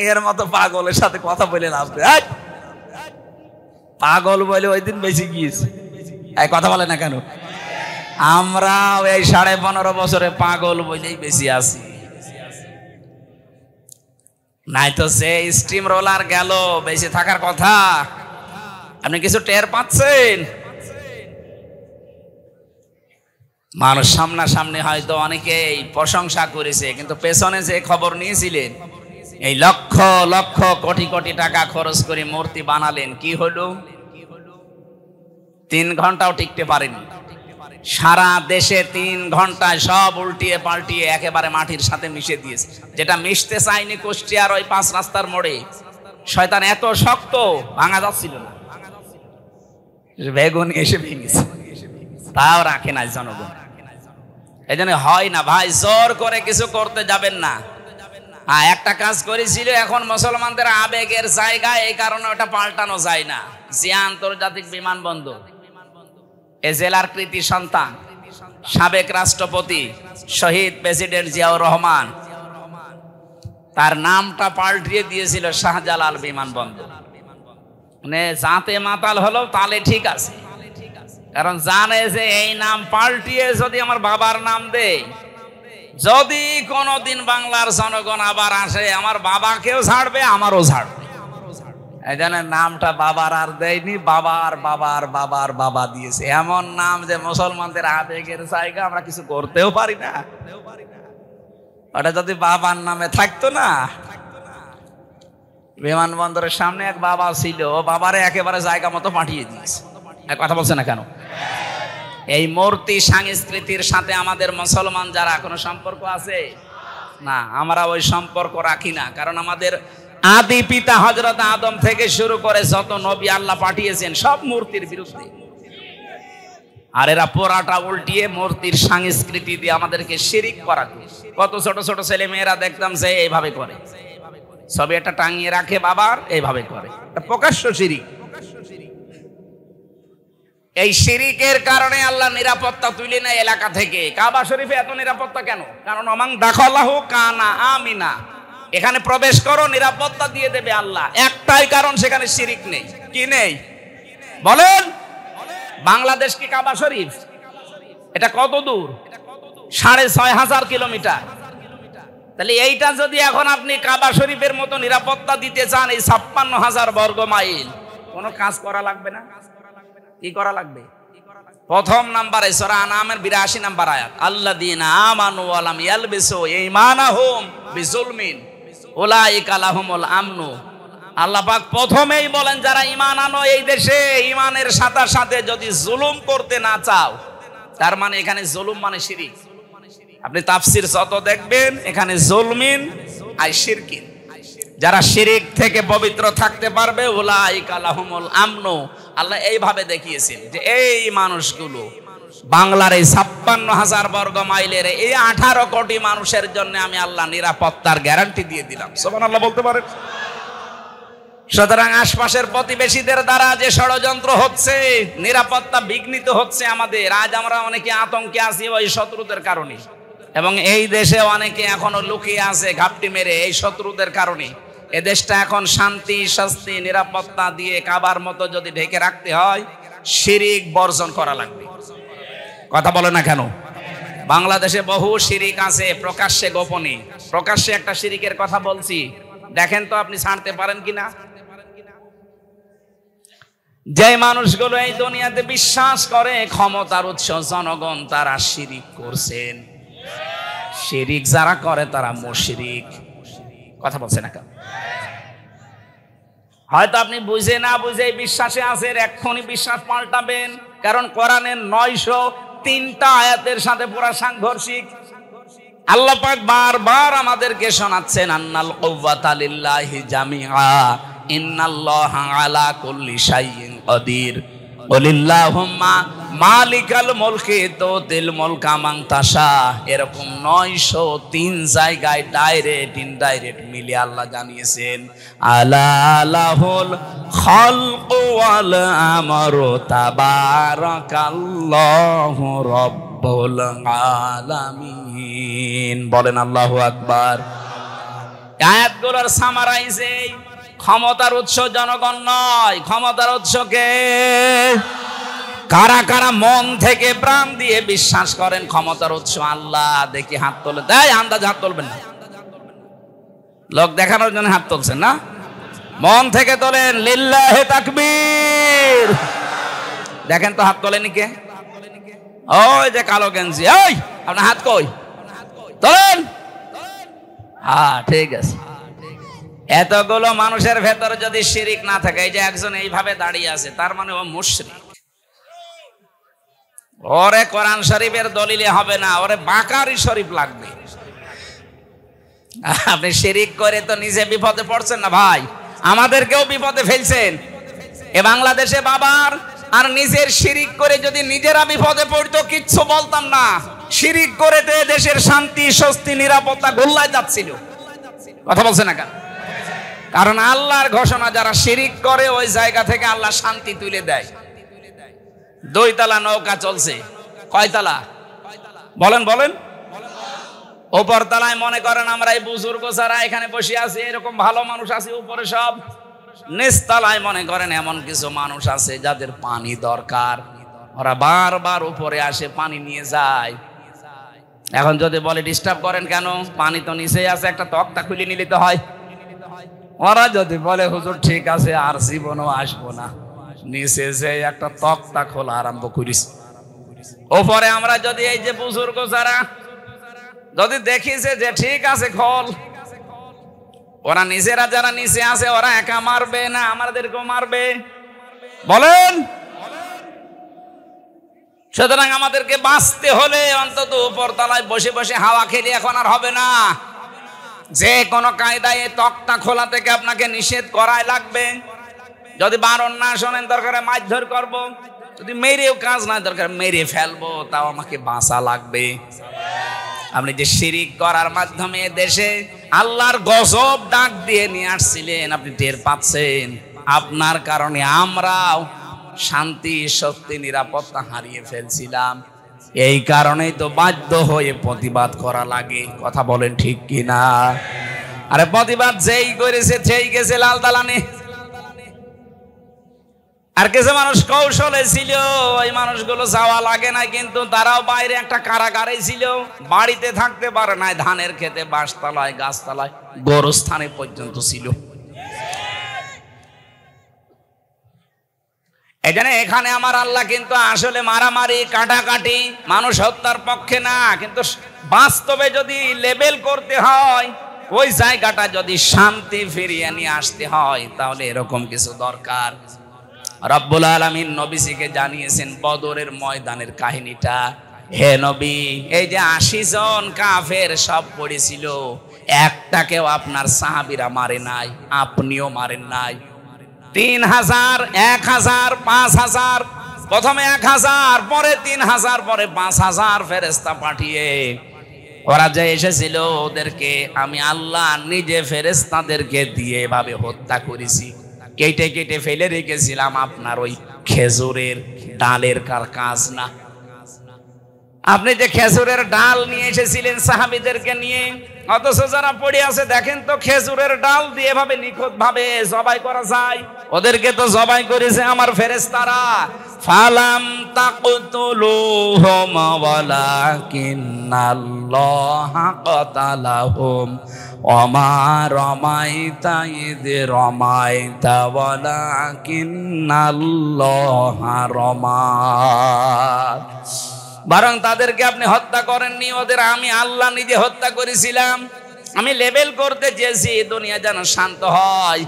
[SPEAKER 1] এর মতো পাগলের সাথে কথা বলে লাভ নেই। পাগল বলে ওই দিন বেশি গিয়েছে। এই কথা বলে না কেন? আমরা এই 15.5 বছরে পাগল বলেই বেশি আছি। নাই তো সে স্টিম রোলার গেল, বেশি থাকার কথা। আপনি কিছু টের পাচ্ছেন? মানুষ সামনাসামনি হয়তো অনেকেই প্রশংসা করেছে, কিন্তু পেছনে যে খবর নিয়েছিলেন, এই লক্ষ লক্ষ কোটি কোটি টাকা খরচ করে মূর্তি বানালেন, কি হলো? 3 ঘন্টাও টিকতে পারেনি। সারা দেশে 3 ঘন্টায় সব উল্টিয়ে পাল্টিয়ে একেবারে মাটির সাথে মিশে দিয়েছে। যেটা মিশতে চায়নি কুষ্টিয়ার ওই 5 রাস্তার মোড়ে, শয়তান এত শক্ত ভাঙা যাচ্ছিল না, বেগুন এসে ভেঙেছে, তাও রাখে নাই জনগণ। এই জন্য হয় না ভাই, জোর করে কিছু করতে যাবেন না। একটা কাজ করেছিল, এখন মুসলমানদের আবেগের জায়গা, এই কারণে ওটা পাল্টানো যায় না। জিয়া আন্তর্জাতিক বিমানবন্দর, এ জেলার কৃতি সন্তান, সাবেক রাষ্ট্রপতি শহীদ প্রেসিডেন্ট জিয়াউর রহমান, তার নামটা পাল্টিয়ে দিয়েছিল শাহজালাল বিমানবন্দর। মানে যাতে মাতাল হলো তাহলে ঠিক আছে, কারণ জানে যে এই নাম পাল্টিয়ে যদি আমার বাবার নাম দেয়, যদি কোনোদিন বাংলার জনগণ আবার আসে, আমার বাবাকেও ছাড়বে, আমারও ছাড়বে। এই জন্য নামটা বাবার আর দেয়নি, বাবার বাবার বাবার বাবা দিয়েছে। এমন নাম যে মুসলমানদের আবেগের জায়গা, আমরা কিছু করতেও পারি না। ওটা যদি বাবার নামে থাকতো না, বিমানবন্দরের সামনে এক বাবা ছিল, ও বাবারে একেবারে জায়গা মতো পাঠিয়ে দিয়েছে। কথা বলছে না কেন? এই মূর্তি সংস্কৃতির সাথে আমাদের মুসলমান যারা কোনো সম্পর্ক আছে না, আমরা ওই সম্পর্ক রাখি না। কারণ আমাদের আদি পিতা হযরত আদম থেকে শুরু করে যত নবী আল্লাহ পাঠিয়েছেন সব মূর্তির বিরুদ্ধে। আর এরা পোড়াটা উল্টিয়ে মূর্তির সংস্কৃতি দিয়ে আমাদেরকে শিরিক করাতো। কত ছোট ছোট ছেলে মেয়েরা দেখতাম যে এইভাবে করে, সবে এটা টাঙিয়ে রাখে বাবার, এইভাবে করে, প্রকাশ্য শিরিক। এই শিরিকের কারণে আল্লাহ নিরাপত্তা তুলে নেয় এলাকা থেকে। কাবা শরীফে এত নিরাপত্তা কেন? কারণ ওমান দাখালাহু কানা আমিনা, এখানে প্রবেশ করো নিরাপত্তা দিয়ে দেবে আল্লাহ। একটাই কারণ, সেখানে শিরিক নেই। কি নেই বলেন? বাংলাদেশ কি কাবা শরীফ? এটা কত দূর? 6500 কিলোমিটার। তাহলে এইটা যদি এখন আপনি কাবা শরীফের মতো নিরাপত্তা দিতে চান, এই 56,000 বর্গ মাইল, কোনো কাজ করা লাগবে না? কি করা লাগবে? প্রথম নাম্বারে সূরা আনামের 82 নাম্বার আয়াত, আল্লাযীনা আমানু ওয়া লাম ইয়ালবিসু ঈমানাহুম বিজুলমিন উলাইকা লাহুমুল আমনু। আল্লাহ পাক প্রথমেই বলেন, যারা ঈমান আনো এই দেশে, ঈমানের সাথে সাথে যদি জুলুম করতে না চাও, তার মানে এখানে জুলুম মানে শিরিক। আপনি তাফসীর যত দেখবেন, এখানে জুলমিন আর শিরকিন। যারা শিরিক থেকে পবিত্র থাকতে পারবে, উলাইকা লাহুমুল আমনু। আল্লাহ এইভাবে দেখিয়েছেন যে এই মানুষগুলো, বাংলার এই 56,000 বর্গ মাইলের এই 18 কোটি মানুষের জন্য আমি আল্লাহ নিরাপত্তার গ্যারান্টি দিয়ে দিলাম। সুবহানাল্লাহ বলতে পারেন? সুতরাং আশপাশের প্রতিবেশীদের দ্বারা যে ষড়যন্ত্র হচ্ছে, নিরাপত্তা বিঘ্নিত হচ্ছে আমাদের, আজ আমরা অনেকে আতঙ্কে আছি ওই শত্রুদের কারণে। এবং এই দেশে অনেকে এখনো লুকিয়ে আছে ঘাপটি মেরে এই শত্রুদের কারণে। এ দেশটা এখন শান্তি, স্বস্তি, নিরাপত্তা দিয়ে কাবার মতো যদি ঢেকে রাখতে হয়, শিরিক বর্জন করা লাগবে। কথা বলে না কেন? বাংলাদেশে বহু শিরিক আছে, প্রকাশ্যে গোপনে। প্রকাশ্যে একটা শিরিকের কথা বলছি, দেখেন তো আপনি ছাড়তে পারেন কিনা। যে মানুষগুলো এই দুনিয়াতে বিশ্বাস করে ক্ষমতার উৎস জনগণ, তারা শিরিক করছেন। শিরিক যারা করে তারা মুশরিক। কথা বলছে না কেন? হয়তো আপনি বুঝে না বুঝে বিশ্বাসে আছেন, এক্ষুনি বিশ্বাস পাল্টাবেন। কারণ কোরআনের 903টা আয়াতের সাথে পুরা সাংঘর্ষিক। আল্লাহ পাক বারবার আমাদেরকে শোনাচ্ছেন, আন্নাল কুওয়াতা লিল্লাহি জামিআ ইন্নাল্লাহা আলা কুল্লি শাইইন কাদির ওয়ালিল্লাহুম্মা মালিকাল মুলকি তুতিল মুলকা মান তাশা। এরকম 903 জায়গায় ডাইরেক্ট ইনডাইরেক্ট মিলে আল্লাহ জানিয়েছেন, আলা লাহুল খালকু ওয়াল আমরু তাবারাকাল্লাহু রাব্বুল আলামিন। বলেন আল্লাহু আকবার। আয়াতগুলোর সামারাইজ এই, ক্ষমতার উৎস জনগণ নয়, ক্ষমতার উৎস কে? কারা কারা মন থেকে প্রাণ দিয়ে বিশ্বাস করেন ক্ষমতার উৎস আল্লাহ? দেখি হাত তোলে। দেয় আন্দাজ হাত তুলবেন না, লোক দেখানোর জন্য হাত তুলছেন না, মন থেকে তোলেন। লিল্লাহি তাকবীর। দেখেন তো হাত তোলেনি কে? ওই যে কালো গেঞ্জি, ওই আপনার হাত কই? তোলেন। হ্যাঁ ঠিক আছে। এতগুলো মানুষের ভেতরে যদি শিরিক না থাকে, এই যে একজন এইভাবে দাঁড়িয়ে আছে, তার মানে ও মুশরিক। ওরে কোরআন শরীফের দলিলে হবে না, ওরে বাকারি শরীফ লাগবে। আপনি শিরিক করে তো নিজে বিপদে পড়ছেন না ভাই, আমাদেরকেও বিপদে ফেলছেন। এ বাংলাদেশে বাবার আর নিজের শিরিক করে যদি নিজেরা বিপদে পড়তো, কিচ্ছু বলতাম না। শিরিক করে দেশের শান্তি, স্বস্তি, নিরাপত্তা গোল্লায় যাচ্ছিল। কথা বলছে না কেন? কারণ আল্লাহর ঘোষণা, যারা শিরিক করে ওই জায়গা থেকে আল্লাহ শান্তি তুলে দেয়। 2 তলা নৌকা চলছে, কয় তলা? বলেন বলেন। উপর তলায় মনে করেন আমরা এই বুজুর্গ যারা এখানে বসে আছি এরকম ভালো মানুষ আছে উপরে সব, নিচতলায় মনে করেন এমন কিছু মানুষ আছে যাদের পানি দরকার, ওরা বারবার উপরে আসে পানি নিয়ে যায়। এখন যদি বলে ডিস্টার্ব করেন কেন, পানি তো নিচেই আছে, একটা তক্তা খুলে নিলে তো হয়। ওরা যদি বলে হুজুর ঠিক আছে আর জীবনও আসবো না, নিচে যে একটা তক্তা খোলা আরম্ভ করিস। ওপরে আমরা যদি এই যে বুজুর্গ যারা যদি দেখিছে যে ঠিক আছে খোল, ওরা নিজেরা যারা নিচে আছে ওরা একা মারবে না আমাদেরকেও মারবে? বলেন। সুতরাং আমাদেরকে বাঁচতে হলে অন্তত উপর তলায় বসে বসে হাওয়া খেলে এখন আর হবে না, যে কোনো কায়দায় তক্তা খোলা থেকে আপনাকে নিষেধ করাই লাগবে। যদি বারণ না শোনেন দরকারে মারধর করব, যদি মেরেও কাজ না দরকার মেরে ফেলবো, তাও আমাকে বাঁচা লাগবে। আপনি যে শিরিক করার মাধ্যমে দেশে আল্লাহর গজব ডাক দিয়ে নিয়ে আসছিলেন, আপনি টের পাচ্ছেন। আপনার কারণে আমরাও শান্তি শক্তি নিরাপত্তা হারিয়ে ফেলছিলাম। এই কারণেই তো বাধ্য হয়ে প্রতিবাদ করা লাগে। কথা বলেন ঠিক কিনা? আরে প্রতিবাদ যেই করেছে সেই গেছে লাল দালানে, আর কিছু মানুষ কৌশলে ছিল, ওই মানুষগুলো যাওয়া লাগে না, কিন্তু তারাও বাইরে একটা কারাগারে ছিল, বাড়িতে থাকতে পারে না, ধানের খেতে বাঁশতলায় গাছতলায় গোরস্থানে পর্যন্ত ছিল। এখানে এখানে আমার আল্লাহ কিন্তু আসলে মারামারি কাটাকাটি মানুষ হত্যার পক্ষে না, কিন্তু বাস্তবে যদি লেবেল করতে হয়, ওই জায়গাটা যদি শান্তি ফিরিয়ে নিয়ে আসতে হয়, তাহলে এরকম কিছু দরকার। রব্বুল আলামিন নবীজিকে জানিয়েছেন বদরের ময়দানের কাহিনীটা। হে নবী, এই যে 80 জন কাফের সব পড়েছিল, একটাকেও আপনার সাহাবীরা মারে নাই, আপনিও মারেন নাই। 3000, 1000, 5000, প্রথমে 1000, পরে 3000, পরে 5000 ফেরেশতা পাঠিয়ে ওরা যে এসেছিল, ওদেরকে আমি আল্লাহ নিজে ফেরেশতাদেরকে দিয়ে এভাবে হত্যা করেছি। কেটে কেটে ফেলে রেখেছিলাম আপনার ওই খেজুরের ডালের কাজ না। আপনি যে খেজুরের ডাল নিয়ে এসেছিলেন সাহাবীদেরকে নিয়ে, অথচ যারা পড়ে আছে দেখেন তো খেজুরের ডাল দিয়ে এভাবে নিখুঁত ভাবে জবাই করা যায়। ওদেরকে তো জবাই করেছে আমার ফেরেশতারা। ফালাম তাকতুলুহুম ওয়ালাকিন্নাল্লাহা কাতালাহুম ওমা রমাইতা ইয রমাইতা ওয়ালাকিন্নাল্লাহা রমা। বরং তাদেরকে আপনি হত্যা করেননি, ওদের আমি আল্লাহ নিজে হত্যা করেছিলাম। আমি লেবেল করতে চেয়েছি দুনিয়া যেন শান্ত হয়।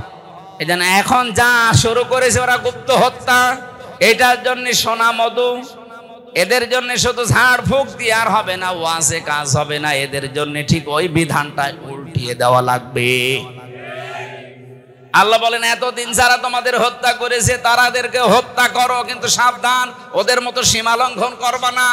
[SPEAKER 1] এই জন্য এখন যা শুরু করেছে ওরা গুপ্ত হত্যা, এটার জন্য সোনা মধু, এদের জন্য শুধু ঝাড় ফুঁক দিয়ে আর হবে না, ওয়াজে কাজ হবে না, এদের জন্য ঠিক ওই বিধানটা উল্টিয়ে দেওয়া লাগবে। আল্লাহ বলেন এতদিন যারা তোমাদের হত্যা করেছে তারাদেরকে হত্যা করো, কিন্তু সাবধান ওদের মতো সীমা লঙ্ঘন করবা না।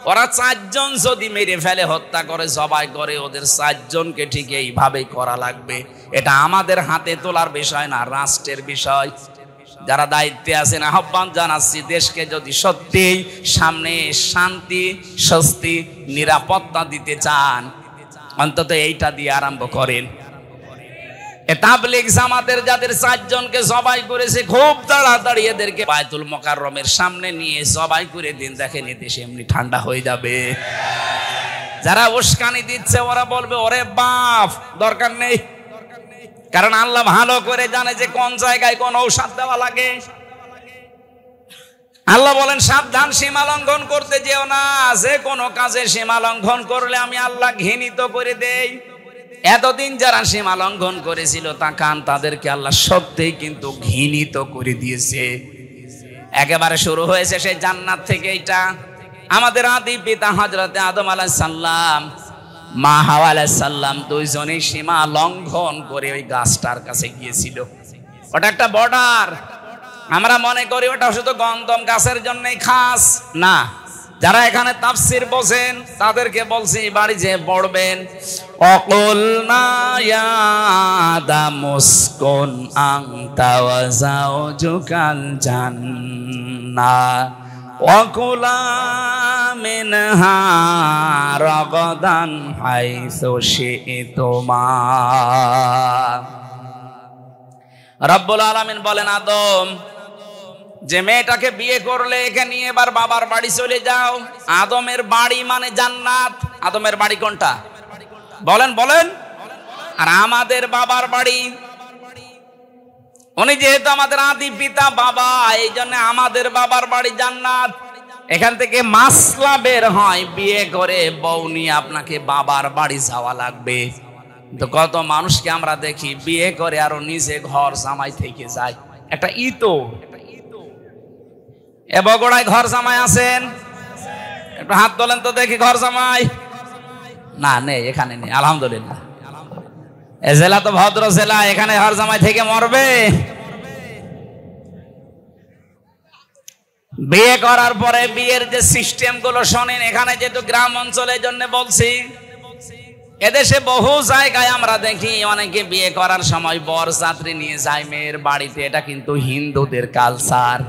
[SPEAKER 1] ওরা 4 জন যদি মেরে ফেলে, হত্যা করে, জবাই করে, ওদের 4 জনকে ঠিক এইভাবেই করা লাগবে। এটা আমাদের হাতে তোলার বিষয় না, রাষ্ট্রের বিষয়। যারা দায়িত্বে আছেন আহ্বান জানাচ্ছি, দেশকে যদি সত্যি সামনে শান্তি স্বস্তি নিরাপত্তা দিতে চান, অন্তত এইটা দিয়ে আরম্ভ করেন। তাবলীগ জামাতের যাদের 4 জনকে জবাই করেছে, খুব তাড়াতাড়ি এদেরকে বায়তুল মুকাররমের সামনে নিয়ে জবাই করে দিন, দেখেন দেশে এমনি ঠান্ডা হয়ে যাবে। যারা উস্কানি দিচ্ছে ওরা বলবে ওরে বাপ দরকার নেই, কারণ আল্লাহ ভালো করে জানে যে কোন জায়গায় কোন ঔষধ দেওয়া লাগে। আল্লাহ বলেন সাবধান, সীমা লঙ্ঘন করতে যেও না, যে কোনো কাজে সীমা লঙ্ঘন করলে আমি আল্লাহ ঘৃণিত করে দেই। এতদিন যারা সীমা লঙ্ঘন করেছিল তাদেরকে আল্লাহ সত্যিই কিন্তু ঘৃণিত করে দিয়েছে। একেবারে শুরু হয়েছে সেই জান্নাত থেকে। এটা আমাদের আদি পিতা হযরতে আদম আলাইহিস সালাম, মা হাওয়া আলাইহিস সালাম, দুইজনেই সীমা লঙ্ঘন করে ওই গাছটার কাছে গিয়েছিল। ওটা একটা বর্ডার। আমরা মনে করি ওটা শুধু গন্ধম গাছের জন্যই খাস না। যারা এখানে তাফসীর বোঝেন তাদেরকে বলছি, বাড়ি যে পড়বেন, অকুলনা ইয়া আদামুসকুন আনতা ওয়া যাওজুকাল জান্নাহ ওয়াকুলা মিনহা রাগাদান হাইসু শি'তুমা। রব্বুল আলামিন বলেন, আদম, যে মেয়েটাকে বিয়ে করলে একে নিয়ে এবার বাবার বাড়ি চলে যাও। আদমের বাড়ি মানে জান্নাত। আদমের বাড়ি কোনটা বলেন বলেন? আর আমাদের বাবার বাড়ি, উনি যেহেতু আমাদের আদি পিতা বাবা, এই জন্য আমাদের বাবার বাড়ি জান্নাত। এখান থেকে মাসলা বের হয়, বিয়ে করে বউ নিয়ে আপনাকে বাবার বাড়ি যাওয়া লাগবে। তো কত মানুষকে আমরা দেখি বিয়ে করে আরো নিজে ঘর জামাই থেকে যায়। একটা ইতো এ বগুড়ায় ঘর জামাই আছেন? একটু হাত তোলেন তো দেখি ঘর জামাই। না, নেই, এখানে নেই, আলহামদুলিল্লাহ। এ জেলা তো ভদ্র জেলা, এখানে ঘর জামাই থেকে মরবে? বিয়ে করার পরে বিয়ের যে সিস্টেম গুলো শোনেন, এখানে যেহেতু গ্রাম অঞ্চলের জন্য বলছি, এদেশে বহু জায়গায় আমরা দেখি অনেকে বিয়ে করার সময় বরযাত্রী নিয়ে যায় মেয়ের বাড়িতে। এটা কিন্তু হিন্দুদের কালচার।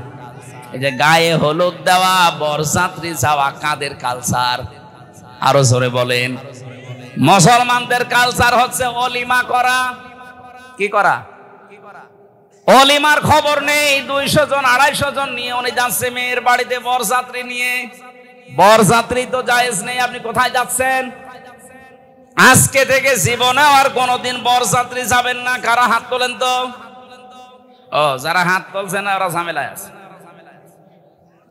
[SPEAKER 1] এই যে গায়ে হলুদ দেওয়া, বরযাত্রী যাওয়া কাদের কালচার? আরো জোরে বলেন। মুসলমানদের কালচার হচ্ছে অলিমা করা। কি করা? অলিমার খবর নেই। 200 জন 250 জন নিয়ে উনি যাচ্ছে মেয়ের বাড়িতে বরযাত্রী নিয়ে। বরযাত্রী তো জায়েজ নেই, আপনি কোথায় যাচ্ছেন? আজকে থেকে জীবনে আর কোনোদিন বরযাত্রী যাবেন না। কারা হাত তোলেন তো? ও, যারা হাত তুলছে না ওরা ঝামেলায় আছে।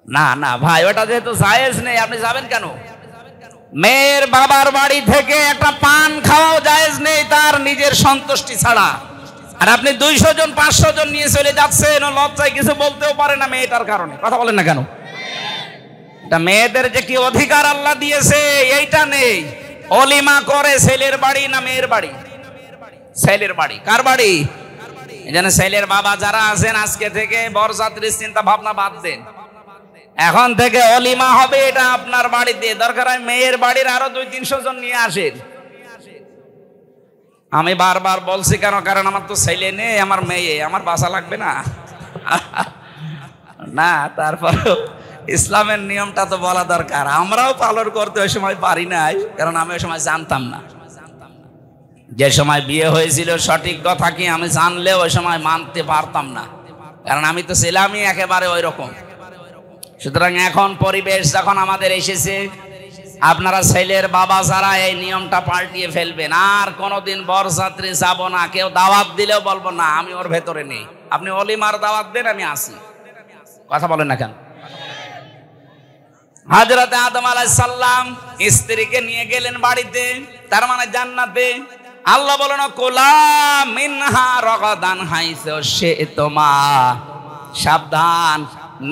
[SPEAKER 1] না না ভাই, ওটা যেহেতু জায়েজ নেই, আপনি যাবেন কেন? মেয়ের বাবার বাড়ি থেকে একটা পান খাওয়াও জায়েজ নেই তার নিজের সন্তুষ্টি ছাড়া। আর আপনি 200 জন 500 জন নিয়ে চলে যাচ্ছেন, ও লজ্জায় কিছু বলতেও পারে না মেয়েটার কারণে। কথা বলেন না কেন? এটা মেয়েদের যে কি অধিকার আল্লাহ দিয়েছে এইটা নেই। অলিমা করে ছেলের বাড়ি না মেয়ের বাড়ি? ছেলের বাড়ি। কার বাড়ি? এখানে ছেলের বাবা যারা আছেন, আজকে থেকে বরযাত্রীর চিন্তা ভাবনা বাদ দেন। এখন থেকে অলিমা হবে এটা আপনার বাড়িতে। দরকার হয় মেয়ের বাড়ির আরো 200-300 জন নিয়ে আসেন। আমি বারবার বলছি কেন? কারণ আমার তো ছেলে নেই, আমার মেয়ে, আমার বাসা লাগবে না। না, তারপরেও ইসলামের নিয়মটা তো বলা দরকার। আমরাও পালন করতে ওই সময় পারি নাই, কারণ আমি ওই সময় জানতাম না। যে সময় বিয়ে হয়েছিল সঠিক কথা কি আমি জানলেও ওই সময় মানতে পারতাম না, কারণ আমি তো ছিলামই একেবারে ওই রকম। সুতরাং এখন পরিবেশ যখন আমাদের এসেছে, আপনারা ছেলের বাবা যারা এই নিয়মটা পাল্টিয়ে ফেলবেন। আর কোনোদিন বরযাত্রী যাব না, কেউ দাওয়াত দিলেও বলবো না আমি ওর ভেতরে নেই। আপনি অলিমার দাওয়াত দেন, আমি আসি। কথা বলেন না কেন? হযরত আদম আলাইহিস সালাম স্ত্রীকে নিয়ে গেলেন বাড়িতে, তার মানে জান্নাতে। আল্লাহ বলেন, কুলা মিনহা রাগাদান হাইসু শি'তুমা। সাবধান,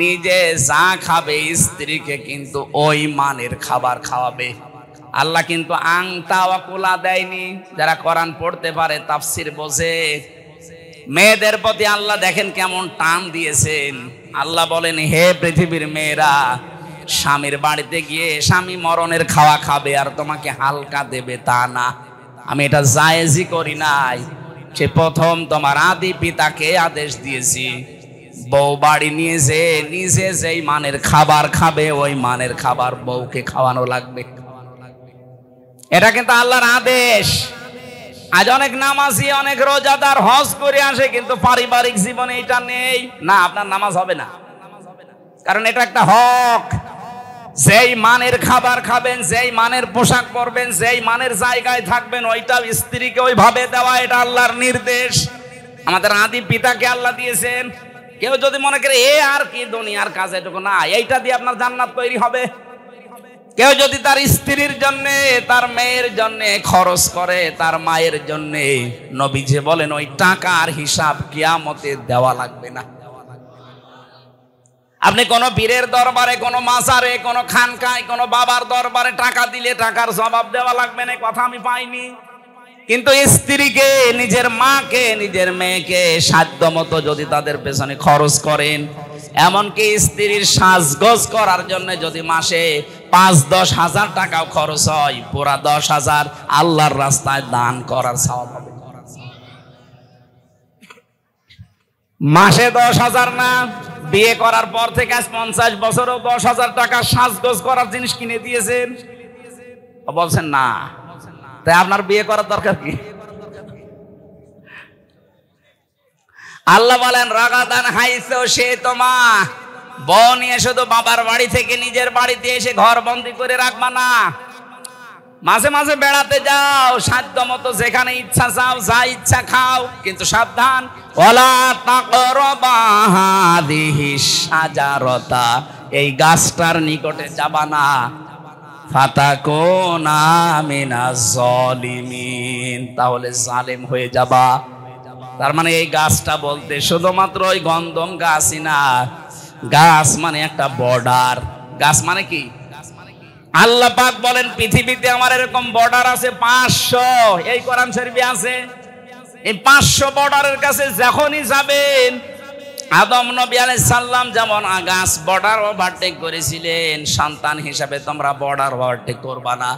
[SPEAKER 1] নিজে যা খাবে স্ত্রীকে কিন্তু ওই মানের খাবার খাওয়াবে। আল্লাহ কিন্তু আংতা ওয়া কুলা দেয়নি। যারা কোরআন পড়তে পারে, তাফসীর বোঝে, মেয়েদের প্রতি আল্লাহ দেখেন কেমন টান দিয়েছেন। আল্লাহ বলেন, হে পৃথিবীর মেয়েরা, স্বামীর বাড়িতে গিয়ে স্বামী মরণের খাওয়া খাবে আর তোমাকে হালকা দেবে তা না। আমি এটা জায়েজই করি নাই। সে প্রথম তোমার আদি পিতাকে আদেশ দিয়েছি, বউ বাড়ি নিয়ে যে নিজে যেই মানের খাবার খাবে ওই মানের খাবার বউকে খাওয়ানো লাগবে। এটা কিন্তু আল্লাহর আদেশ। আজ অনেক নামাজি, অনেক রোজাদার হজ করে আসে, কিন্তু পারিবারিক জীবনে এটা নেই। না, আপনার নামাজ হবে না, কারণ এটা একটা হক। যেই মানের খাবার খাবেন, যেই মানের পোশাক পরবেন, যেই মানের জায়গায় থাকবেন, ওইটা স্ত্রীকে ওইভাবে দেওয়া, এটা আল্লাহর নির্দেশ। আমাদের আদি পিতাকে আল্লাহ দিয়েছেন। কেউ যদি মনে করে এ আর কি দুনিয়ার কাজ, এটুকু না, এইটা দিয়ে আপনার জান্নাত তৈরি হবে। কেউ যদি তার স্ত্রীর জন্য, তার মেয়ের জন্য খরচ করে, তার মায়ের জন্য, নবীজি বলেন ওই টাকার হিসাব কিয়ামতে দেওয়া লাগবে না। আপনি কোন পীরের দরবারে, কোন মাজারে, কোন খানকায়, কোন বাবার দরবারে টাকা দিলে টাকার জবাব দেওয়া লাগবে না, কথা আমি পাইনি। কিন্তু স্ত্রীকে, নিজের মাকে, নিজের মেয়েকে সাধ্য মতো যদি তাদের পেছনে খরচ করেন, এমনকি স্ত্রীর সাজগোজ করার জন্য যদি মাসে 5-10 হাজার টাকাও খরচ হয়, পুরা 10,000 আল্লাহর রাস্তায় দান করার সওয়াব হবে। মাসে 10,000 না, বিয়ে করার পর থেকে আজ 50 বছরও 10,000 টাকা সাজগোজ করার জিনিস কিনে দিয়েছেন? বলছেন না। তাই আপনার বিয়ে করার দরকার কি? আল্লাহ বলেন রাগাদান হাইসো সে তোমা, বউ নিয়ে শুধু বাবার বাড়ি থেকে নিজের বাড়িতে এসে ঘর বন্দি করে রাখবা না। মাঝে মাঝে বেড়াতে যাও, সাধ্য মতো যেখানে ইচ্ছা যাও, যা ইচ্ছা খাও, কিন্তু সাবধান, ওয়ালা তাকরাবা হাদিহিস শাজারাতা, এই গাছটার নিকটে যাবা না। ফাতাকুনা মিনাজ জালিমিন, তাহলে জালেম হয়ে যাবা। তার মানে এই গাছটা বলতে শুধুমাত্র ওই গন্ধম গাছই না, গাছ মানে একটা বর্ডার। গাছ মানে কি? আল্লাহ পাক বলেন পৃথিবীতে আমার এরকম বর্ডার আছে 500, এই কোরআন শরীফে আছে। এই 500 বর্ডারের কাছে যখনই যাবেন, আদম নবী আলাইহিস সালাম যেমন গাছ বর্ডার ওভারটেক করেছিলেন, সন্তান হিসাবে তোমরা বর্ডার ওভারটেক করবা না।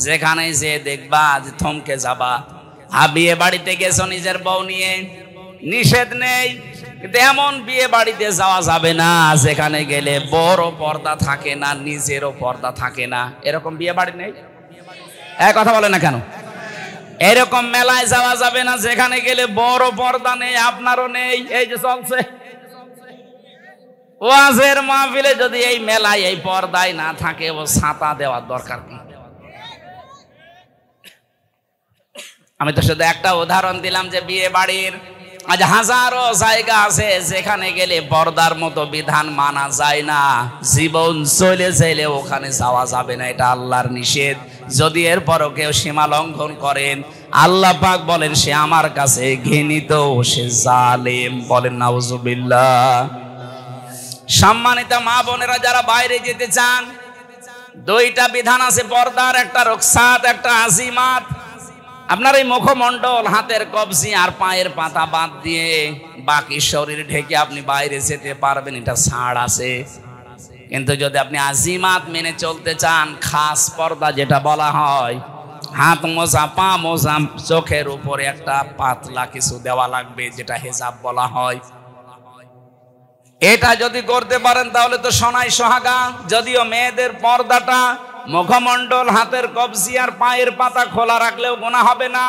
[SPEAKER 1] যেখানে যে দেখবা যে থমকে যাবা। বিয়ে বাড়িতে গেছো নিজের বউ নিয়ে, নিষেধ নেই, কিন্তু এমন বিয়ে বাড়িতে যাওয়া যাবে না যেখানে গেলে বড় পর্দা থাকে না, নিজেরও পর্দা থাকে না। এরকম বিয়ে বাড়ি নেই? এক কথা বলে না কেন? এরকম মেলায় যাওয়া যাবে না যেখানে গেলে বড় পর্দা নেই, আপনারও নেই। এই যে চলছে ওয়াজের মাহফিলে, যদি এই মেলায় এই পর্দায় না থাকে, ও ছাতা দেওয়ার দরকার কি? আমি তো শুধু একটা উদাহরণ দিলাম যে বিয়ে বাড়ির আজ হাজারো জায়গা আছে যেখানে গেলে পর্দার মতো বিধান মানা যায় না। জীবন চলে চাইলে ওখানে যাওয়া যাবে না, এটা আল্লাহর নিষেধ। যদি এরপরও কেউ সীমা লঙ্ঘন করেন, আল্লাহ পাক বলেন সে আমার কাছে ঘৃণিত, সে জালেম। বলেন নাউজুবিল্লাহ। সম্মানিত মা বোনেরা, যারা বাইরে যেতে চান, 2টা বিধান আছে পর্দার, একটা রুখসাত, একটা আজিমাত। আপনার এই মুখমণ্ডল, হাতের কবজি আর পায়ের পাতা বাদ দিয়ে বাকি শরীর ঢেকে আপনি বাইরে যেতে পারবেন, এটা ছাড় আছে। কিন্তু যদি আপনি আজিমাত মেনে চলতে চান, খাস পর্দা যেটা বলা হয়, হাত মোজা, পা মোজা, চোখের উপরে একটা পাতলা কিছু দেওয়া লাগবে, যেটা হেজাব বলা হয়। এটা যদি করতে পারেন তাহলে তো সোনাই সোহাগা। যদিও মেয়েদের পর্দাটা মুখমণ্ডল, হাতের কবজি আর পায়ের পাতা খোলা রাখলেও গুনাহ হবে না।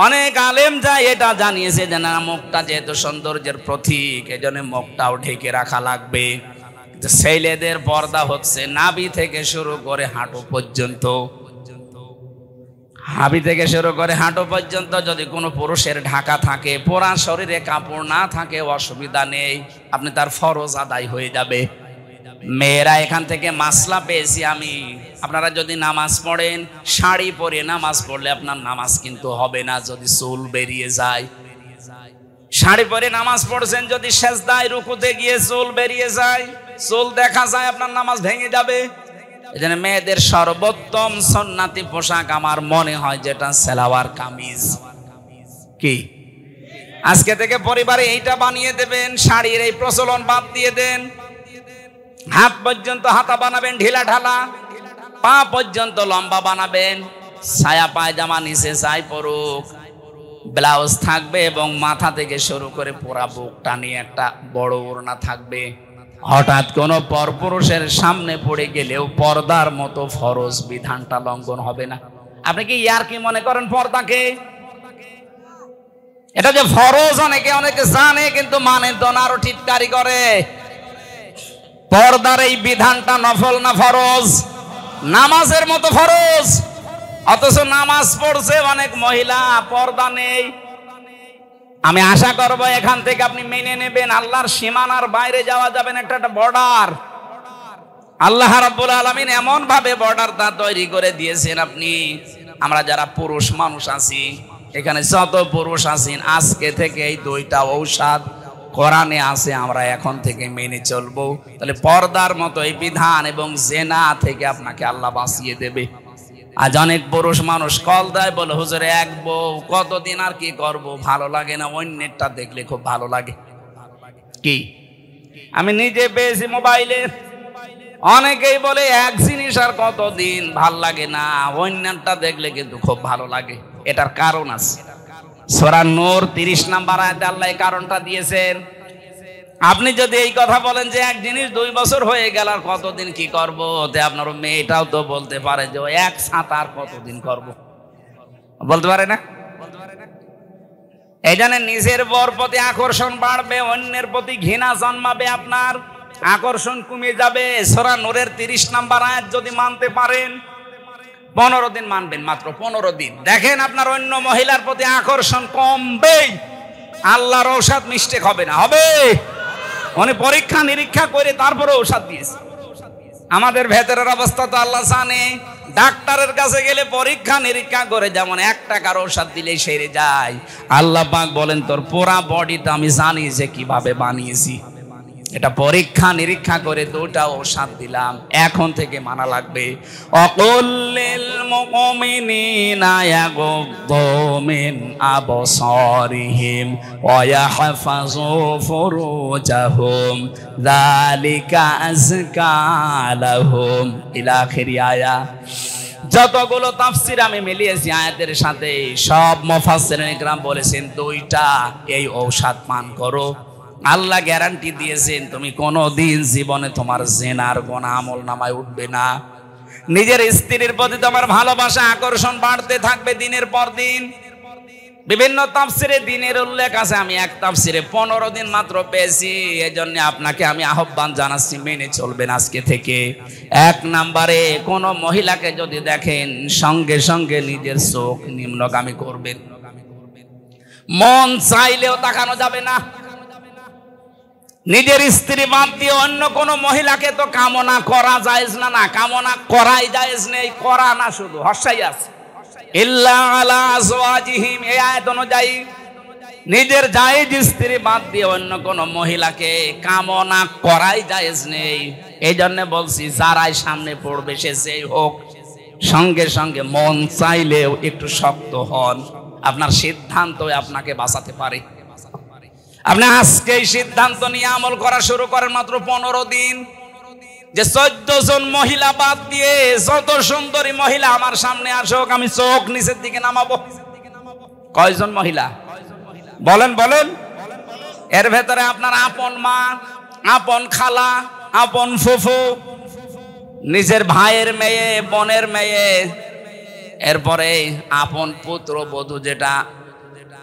[SPEAKER 1] অনেক আলেম যায় এটা জানিয়েছে যে না, মুখটা যেহেতু সৌন্দর্যের প্রতীক, এজন্য মুখটাও ঢেকে রাখা লাগবে। ছেলেদের পর্দা হচ্ছে নাভি থেকে শুরু করে হাঁটু পর্যন্ত। হাবি থেকে শুরু করে হাঁটু পর্যন্ত যদি কোনো পুরুষের ঢাকা থাকে, পুরা শরীরে কাপড় না থাকে, অসুবিধা নেই, আপনি তার ফরজ আদায় হয়ে যাবে। মেয়েরা এখান থেকে মাসলা পেয়েছি আমি, আপনারা যদি নামাজ পড়েন, শাড়ি পরে নামাজ পড়লে আপনার নামাজ কিন্তু হবে না যদি চুল বেরিয়ে যায়। শাড়ি পরে নামাজ পড়ছেন, যদি সেজদায় রুকুতে গিয়ে চুল বেরিয়ে যায়, চুল দেখা যায়, আপনার নামাজ ভেঙে যাবে। এজন্য মেয়েদের সর্বোত্তম সুন্নাতি পোশাক আমার মনে হয় যেটা সালোয়ার কামিজ। কি আজকে থেকে পরিবারে এইটা বানিয়ে দেবেন, শাড়ির এই প্রচলন বাদ দিয়ে দেন। হাত পর্যন্ত হাতা বানাবেন ঢিলা ঢালা, পা পর্যন্ত লম্বা বানাবেন, ছায়া পায়জামা নিচে চাই পরুক, ব্লাউজ থাকবে এবং মাথা থেকে শুরু করে পুরা বুকটা নিয়ে একটা বড় ওড়না থাকবে। হঠাৎ কোনো পরপুরুষের সামনে পড়ে গেলেও পর্দার মতো ফরজ বিধানটা লঙ্ঘন হবে না। আপনি কি ইয়ার কি মনে করেন পর্দাকে? এটা যে ফরজ অনেকে জানে কিন্তু মানে তো না, আরো টিটকারি করে। পর্দার এই বিধানটা নফল না ফরজ? নামাজের মতো ফরজ, অথচ নামাজ পড়ছে অনেক মহিলা, পর্দা নেই। আমি আশা করব এখান থেকে আপনি মেনে নেবেন, আল্লাহর সীমানার বাইরে যাওয়া যাবে না, একটা বর্ডার। আল্লাহ রাব্বুল আলামিন এমন ভাবে বর্ডারটা তৈরি করে দিয়েছেন। আপনি আমরা যারা পুরুষ মানুষ আছি, এখানে যত পুরুষ আছেন, আজকে থেকে এই 2টা ঔষধ কোরআনে আছে, আমরা এখন থেকে মেনে চলবো। তাহলে পর্দার মতো এই বিধান এবং জেনা থেকে আপনাকে আল্লাহ বাঁচিয়ে দেবে। আজ অনেক পুরুষ মানুষ কল দেয়, বলে হুজুর এক বউ, কতদিন আর কি করব, ভালো লাগে না, অন্যেরটা দেখলে খুব ভালো লাগে। কি আমি নিজে পেয়েছি মোবাইলে, অনেকেই বলে এক জিনিস আর কতদিন ভাল লাগে না, অন্যেরটা দেখলে কিন্তু খুব ভালো লাগে। এটার কারণ আছে। সূরা নূর 30 নম্বর আয়াতে আল্লাহ এই কারণটা দিয়েছেন। আপনি যদি এই কথা বলেন যে এক জিনিস 2 বছর হয়ে গেল আর কতদিন কি করব, তে আপনার মেয়েটাও তো বলতে পারে যে এক ছাতা আর কতদিন করব, বলতে পারে না? এই জন্য নিজের বর প্রতি আকর্ষণ বাড়বে, অন্যের প্রতি ঘৃণা জন্মাবে, আপনার আকর্ষণ কমে যাবে। সূরা নূরের 30 নম্বর আয়াত যদি মানতে পারেন, 15 দিন মানবেন, মাত্র 15 দিন, দেখেন আপনার অন্য মহিলার প্রতি আকর্ষণ কমবে, আল্লাহর ঔষধ মিস্টেক হবে না, হবে। উনি পরীক্ষা নিরীক্ষা করে তারপরে ঔষধ দিয়েছে। আমাদের ভেতরের অবস্থা তো আল্লাহ জানে। ডাক্তারের কাছে গেলে পরীক্ষা নিরীক্ষা করে যেমন 1 টাকার ঔষধ দিলেই সেরে যায়, আল্লাহ পাক বলেন তোর পুরা বডিটা আমি জানি যে কিভাবে বানিয়েছি, এটা পরীক্ষা নিরীক্ষা করে 2টা ঔষধ দিলাম, এখন থেকে মানা লাগবে। অকুল্লিল মুমিনিনা ইয়াগুদ্দু মিন আবসারিহিম ওয়া ইয়াহফাযু ফুরুজাহুম যালিকা আযকা লাহুম ইলা আখির আয়া। যতগুলো তাফসীর আমি মিলিয়েছি আয়াতের সাথে, সব মুফাসসিরিন ইকরাম বলেছেন 2টা এই ঔষধ পান করো। আল্লাহ গ্যারান্টি দিয়েছেন তুমি কোনোদিন জীবনে তোমার জিনার গুনাহ আমল নামায় উঠবে না। নিজের স্ত্রীর প্রতি তোমার ভালোবাসা আকর্ষণ বাড়তে থাকবে দিনের পর দিন। বিভিন্ন তাফসিরে দিনের উল্লেখ আছে, আমি এক তাফসিরে 15 দিন মাত্র পেয়েছি। এজন্য আপনাকে আমি আহ্বান জানাচ্ছি, মেনে চলবেন আজকে থেকে। 1 নম্বরে কোন মহিলাকে যদি দেখেন সঙ্গে সঙ্গে নিজের চোখ নিম্নগামী করবেন, মন চাইলেও তাকানো যাবে না। নিজের স্ত্রী বাদ দিয়ে অন্য কোন মহিলাকে তো কামনা করা জায়েজ না, না কামনা করাই জায়েজ নেই, করা না শুধু হর্ষাই আছে। ইল্লা আলা আজওয়াজিহিম, এই আয়াত অনুযায়ী নিজের জায়েজ স্ত্রী বাদ দিয়ে অন্য কোন মহিলাকে কামনা করাই জায়েজ নেই। এই জন্য বলছি যারাই সামনে পড়বে সে যেই হোক, সঙ্গে সঙ্গে মন চাইলেও একটু শক্ত হন, আপনার সিদ্ধান্ত আপনাকে বাঁচাতে পারে। আপনি আজকেই সিদ্ধান্ত নিয়ে আমল করা শুরু করেন, মাত্র 15 দিন, যে 14 জন মহিলা বাদ দিয়ে যত সুন্দরী মহিলা আমার সামনে আসুক আমি চোখ নিচের দিকে নামাবো। কয়জন মহিলা বলেন বলেন? এর ভেতরে আপনার আপন মা, আপন খালা, আপন ফুফু, নিজের ভাইয়ের মেয়ে, বোনের মেয়ে, এরপরে আপন পুত্র বধূ, যেটা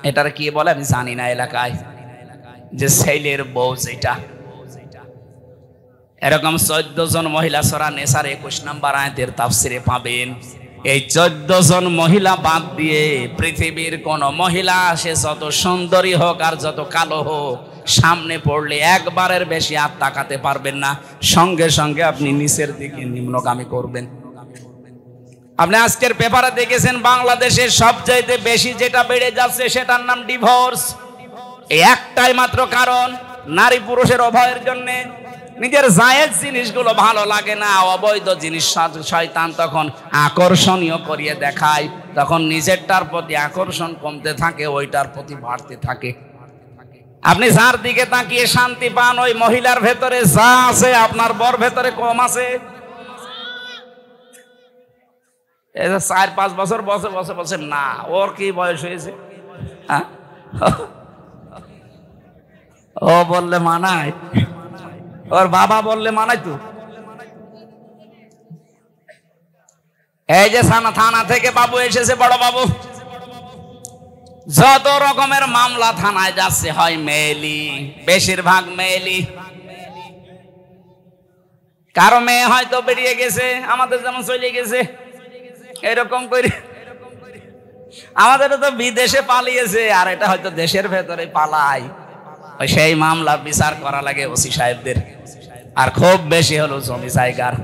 [SPEAKER 1] এটার কি বলে আমি জানি না এলাকায়, যে ছেলের বউ, যেটা এরকম 14 জন মহিলা সূরা নিসার 21 নম্বর আয়াতের তাফসিরে পাবেন। এই 14 জন মহিলা বাদ দিয়ে পৃথিবীর কোন মহিলা সে যত সুন্দরী হোক আর যত কালো হোক, সামনে পড়লে একবারের বেশি আর তাকাতে পারবেন না, সঙ্গে সঙ্গে আপনি নিচের দিকে নিম্নগামী করবেন। আপনি আজকের পেপারে দেখেছেন বাংলাদেশের সবচাইতে বেশি যেটা বেড়ে যাচ্ছে সেটার নাম ডিভোর্স। এই একটাই মাত্র কারণ, নারী পুরুষের অভয়ের জন্য। নিজের জায়েজ জিনিসগুলো ভালো লাগে না, অবৈধ জিনিস শয়তান তখন আকর্ষণীয় করিয়ে দেখায়, তখন নিজেরটার প্রতি আকর্ষণ কমতে থাকে, ওইটার প্রতি বাড়তে থাকে। আপনি যার দিকে তাকিয়ে শান্তি পান, ওই মহিলার ভেতরে যা আছে আপনার বর ভেতরে কম আছে। এই যে 4-5 বছর বছর বছর বছর না, ওর কি বয়স হয়েছে? হ্যাঁ, ও বললে মানায়, ওর বাবা বললে মানায় তো। এই যে থানা থেকে বাবু এসেছে, বড় বাবু, যত রকমের মামলা থানায় যাচ্ছে হয় মেয়েলি, বেশিরভাগ মেয়েলি। কারো মেয়ে হয়তো বেরিয়ে গেছে, আমাদের যেমন চলে গেছে, এরকম করে আমাদের তো বিদেশে পালিয়েছে, আর এটা হয়তো দেশের ভেতরে পালায়। সেই মামলার বিচার করা লাগে ওসি সাহেবদের, আর খুব বেশি হলো জমি জায়গার।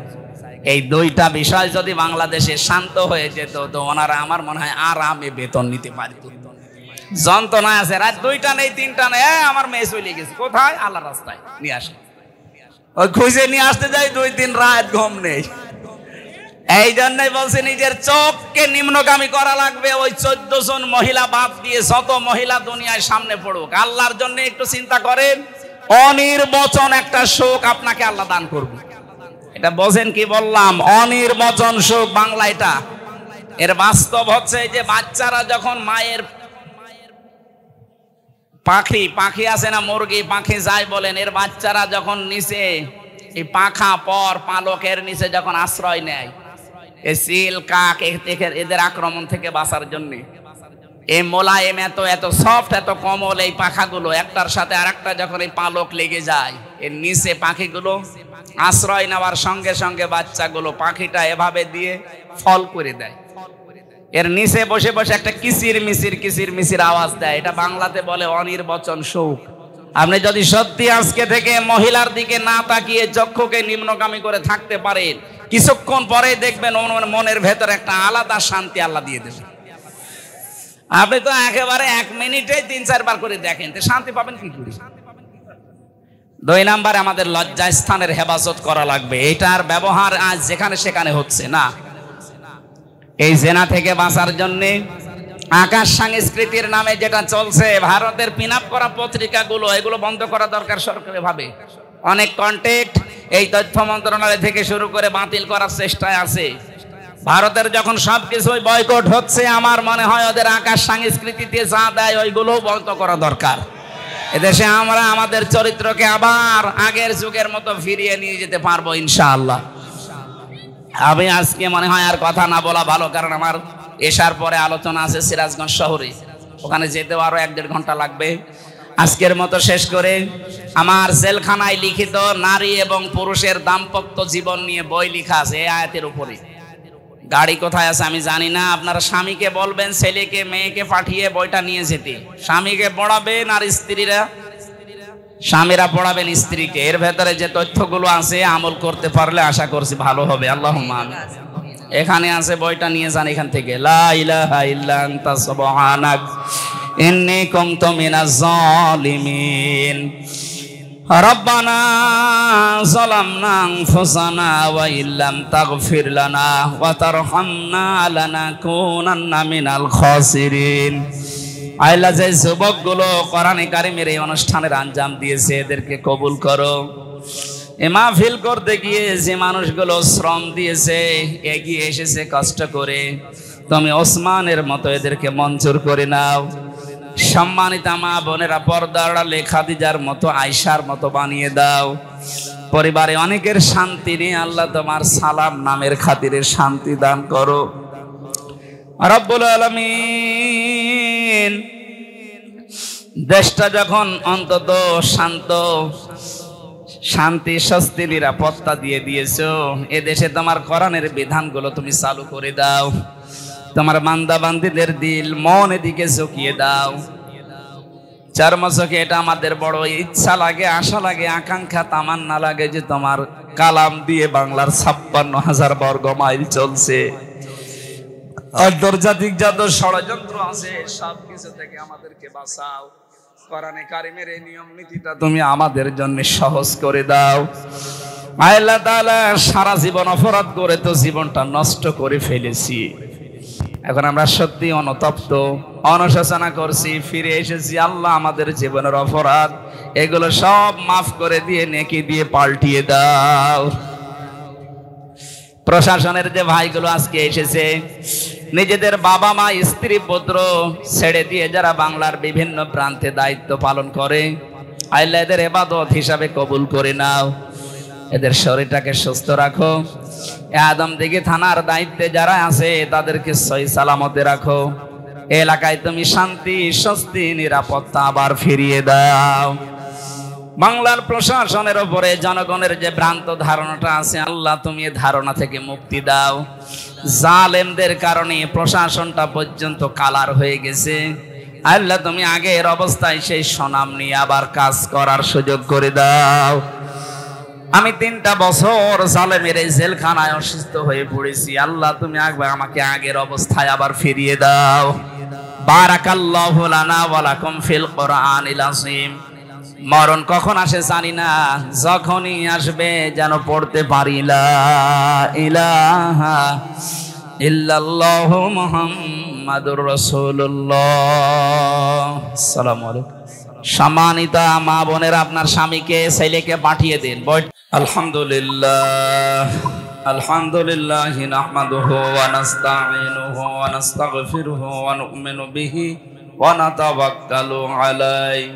[SPEAKER 1] এই 2টা বিষয় যদি বাংলাদেশে শান্ত হয়ে যেত তো ওনারা আমার মনে হয় আরামে বেতন নিতে পারত। যন্ত্রণা আছে, রাত 2টা নেই 3টা নেই, আমার মেয়ে চলে গেছে কোথায়, আল্লাহ রাস্তায় নিয়ে আসে, ওই খুঁজে নিয়ে আসতে যাই 2-3 রাত ঘুম নেই। এই জন্যই বলছে নিজের চোখকে নিম্নগামী করা লাগবে। ওই 14 জন মহিলা বাদ দিয়ে যত মহিলা দুনিয়ায় সামনে পড়ুক, আল্লাহর জন্য একটু চিন্তা করেন, অনির্বচন একটা সুখ আপনাকে আল্লাহ দান করবে। এটা বোঝেন কি বললাম? অনির্বচন সুখ, বাংলা এটা। এর বাস্তব হচ্ছে যে বাচ্চারা যখন মায়ের পাখি পাখি আছে না মুরগি পাখি যাই বলেন, এর বাচ্চারা যখন নিচে এই পাখা পর পালকের নিচে যখন আশ্রয় নেয়, এই চিল কাক এদের আক্রমণ থেকে বাঁচার জন্য এই মোলায়েম এত এত সফট এত কোমল এই পাখাগুলো, একটার সাথে আরেকটা যখন এই পালক লেগে যায় এর নিচে পাখিগুলো আশ্রয় নেওয়ার সঙ্গে সঙ্গে বাচ্চাগুলো পাখিটা এভাবে দিয়ে ফল করে দেয়। এর নিচে বসে বসে একটা কিচির মিচির আওয়াজ দেয়। এটা বাংলাতে বলে অনির্বচন সুখ। আপনি যদি সত্যি আজকে থেকে মহিলার দিকে না তাকিয়ে চক্ষুকে নিম্নগামী করে থাকতে পারেন, কিছুক্ষণ পরে দেখবেন মনের ভেতর একটা আলাদা শান্তি আল্লাহ দিয়ে দেবেন। আপনি তো একেবারে 1 মিনিটে 3-4 বার করে দেখেন, তো শান্তি পাবেন কি করে? 2 নম্বরে আমাদের লজ্জা স্থানের হেফাজত করা লাগবে। এটার ব্যবহার আজ যেখানে সেখানে হচ্ছে না। এই জেনা থেকে বাঁচার জন্য আকাশ সংস্কৃতির নামে যেটা চলছে, ভারতের পিনআপ করা পত্রিকাগুলো, এগুলো বন্ধ করা দরকার সরকারি ভাবে। অনেক কন্টেক্ট এই তথ্য মন্ত্রণালয় থেকে শুরু করে বাতিল করার চেষ্টায় আছে। ভারতের যখন সবকিছুই বয়কট হচ্ছে, আমার মনে হয় ওদের আকাশ সংস্কৃতিতে যা দেয় ওইগুলো বন্ধ করা দরকার। এদেশে আমরা আমাদের চরিত্রকে আবার আগের যুগের মতো ফিরিয়ে নিয়ে যেতে পারবো ইনশাআল্লাহ। আমি আজকে মনে হয় আর কথা না বলা ভালো, কারণ আমার এশার পরে আলোচনা আছে সিরাজগঞ্জ শহরে, ওখানে যেতেও আরো 1-1.5 ঘন্টা লাগবে। আজকের মতো শেষ করে, আমার জেলখানায় লিখিত নারী এবং পুরুষের দাম্পত্য জীবন নিয়ে বই লেখা আছে এই আয়াতের উপরে। গাড়ি কোথায় আছে আমি জানি না, আপনারা স্বামীকে বলবেন ছেলেকে মেয়েকে পাঠিয়ে বইটা নিয়ে যেতে। স্বামীকে পড়াবেন আর স্বামীরা পড়াবেন স্ত্রীকে। এর ভেতরে যে তথ্যগুলো আছে আমল করতে পারলে আশা করছি ভালো হবে। আল্লাহুম্মা আমিন। এখানে আছে, বইটা নিয়ে যান এখান থেকে। লা ইলাহা ইল্লা আনতা সুবহানাক ইন্নী কুনতু মিনাজ জালিমিন। রব্বানা যালামনা আনফুসানা ওয়া ইল্লাম তাগফির লানা ওয়া তারহামনা লানাকুনান্না মিনাল খাসিরিন। আল্লাহ, যে যুবকগুলো কোরআনে কারিমের এই অনুষ্ঠানের আঞ্জাম দিয়েছে এদেরকে কবুল করো। এ মাহফিল করতে গিয়ে যে মানুষগুলো শ্রম দিয়েছে, এগিয়ে এসেছে কষ্ট করে, তুমি ওসমানের মতো এদেরকে মঞ্জুর করে নাও। সম্মানিতা মা বোনেরা, পর্দার আড়ালে খাদিজার মতো, আয়েশার মতো বানিয়ে দাও। পরিবারে অনেকের শান্তি নেই, আল্লাহ তোমার সালাম নামের খাতিরে শান্তি দান করো রব্বুল আলামিন। দেশটা যখন অন্তত শান্তি স্বস্তি নিরাপত্তা দিয়ে দিয়েছো, এ দেশে তোমার কোরআনের বিধানগুলো তুমি চালু করে দাও। তোমার বান্দা বান্দীদের দিল মন এদিকে ঝুঁকিয়ে দাও। চর্মচোখে এটা আমাদের বড় ইচ্ছা লাগে, আশা লাগে, আকাঙ্ক্ষা তামান্না লাগে যে তোমার কালাম দিয়ে বাংলার 56,000 বর্গ মাইল চলছে। আন্তর্জাতিক যত ষড়যন্ত্র আছে সবকিছু থেকে আমাদেরকে বাঁচাও। কোরআনে কারিমের এই নিয়ম নীতিটা তুমি আমাদের জন্য সহজ করে দাও। আল্লাহ তাআলা, সারা জীবন অপরাধ করে তো জীবনটা নষ্ট করে ফেলেছি। এখন আমরা সত্যি অনুতপ্ত, অনুশোচনা করছি, ফিরে এসেছি। আল্লাহ, আমাদের জীবনের অপরাধ এগুলো সব মাফ করে দিয়ে নেকি দিয়ে পাল্টিয়ে দাও। প্রশাসনের যে ভাইগুলো আজকে এসেছে, নিজেদের বাবা মা স্ত্রী পুত্র ছেড়ে দিয়ে যারা বাংলার বিভিন্ন প্রান্তে দায়িত্ব পালন করে, আল্লাহ এদের ইবাদত হিসাবে কবুল করে নাও। এদের শরীরটাকে সুস্থ রাখো। আদমদীঘি থানার দায়িত্বে যারা আছে তাদেরকে সহি সালামতে রাখো। এলাকায় তুমি শান্তি স্বস্তি নিরাপত্তা আবার ফিরিয়ে দাও। বাংলার প্রশাসনের উপরে জনগণের যে ভ্রান্ত ধারণাটা আছে, আল্লাহ তুমি এই ধারণা থেকে মুক্তি দাও। জালেমদের কারণে প্রশাসনটা পর্যন্ত কালার হয়ে গেছে। আল্লাহ, তুমি আগের অবস্থায় সেই সুনাম নিয়ে আবার কাজ করার সুযোগ করে দাও। আমি 3টা বছর জালেমের এই জেলখানায় অসুস্থ হয়ে পড়েছি। আল্লাহ, তুমি আমাকে আগের অবস্থায় আবার ফিরিয়ে দাও। বারাকাল্লাহু লানা ওয়া লাকুম ফিল কোরআনিল আযীম। মরণ কখন আসে জানি না, যখনই আসবে যেন পড়তে পারি লা ইলাহা ইল্লাল্লাহু মুহাম্মাদুর রাসূলুল্লাহ। আসসালামু আলাইকুম। সম্মানিতা মা বোনের, আপনার স্বামীকে ছেলেকে পাঠিয়ে দিন। আলহামদুলিল্লাহ নাহমাদুহু ওয়া নাস্তাঈনুহু ওয়া নাস্তাগফিরুহু ওয়া নু'মিনু বিহি ونتوكل عليه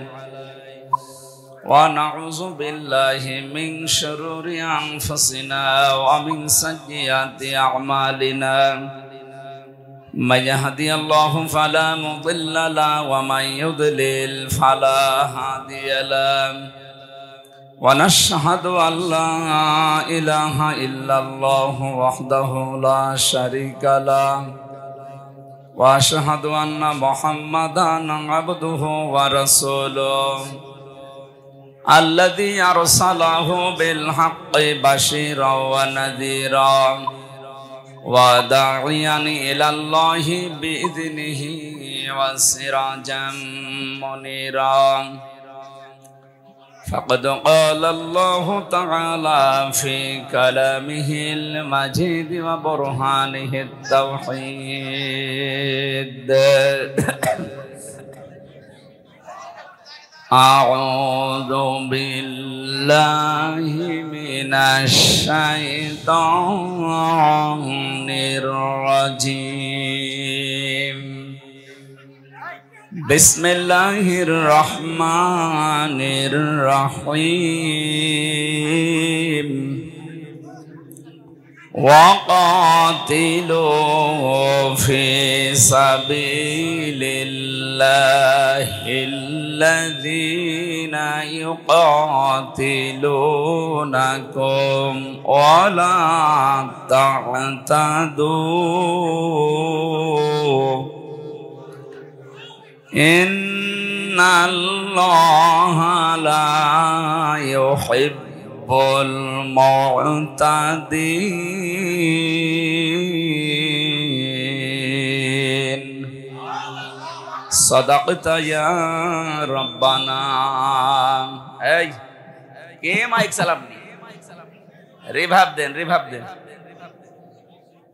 [SPEAKER 1] ونعوذ بالله من شرور أنفسنا ومن سيئات أعمالنا من يهدي الله فلا مضل له ومن يضلل فلا هادي له ونشهد أن لا إله إلا الله وحده لا شريك له وأشهد أن محمدا عبده ورسوله الذي أرسله بالحق بشيرا ونذيرا وداعيا إلى الله بإذنه وسراجا منيرا فقد قال الله تعالى في كلامه المجيد وبرهانه التوحيد أعوذ بالله من الشيطان الرجيم بسم الله الرحمن الرحيم وقاتلوا في سبيل الله الذين يقاتلونكم ولا تعتدوا إن الله لا يحب المعتدين صدقت يا ربنا এই কে মাইক চালাবনি রিভাব দেন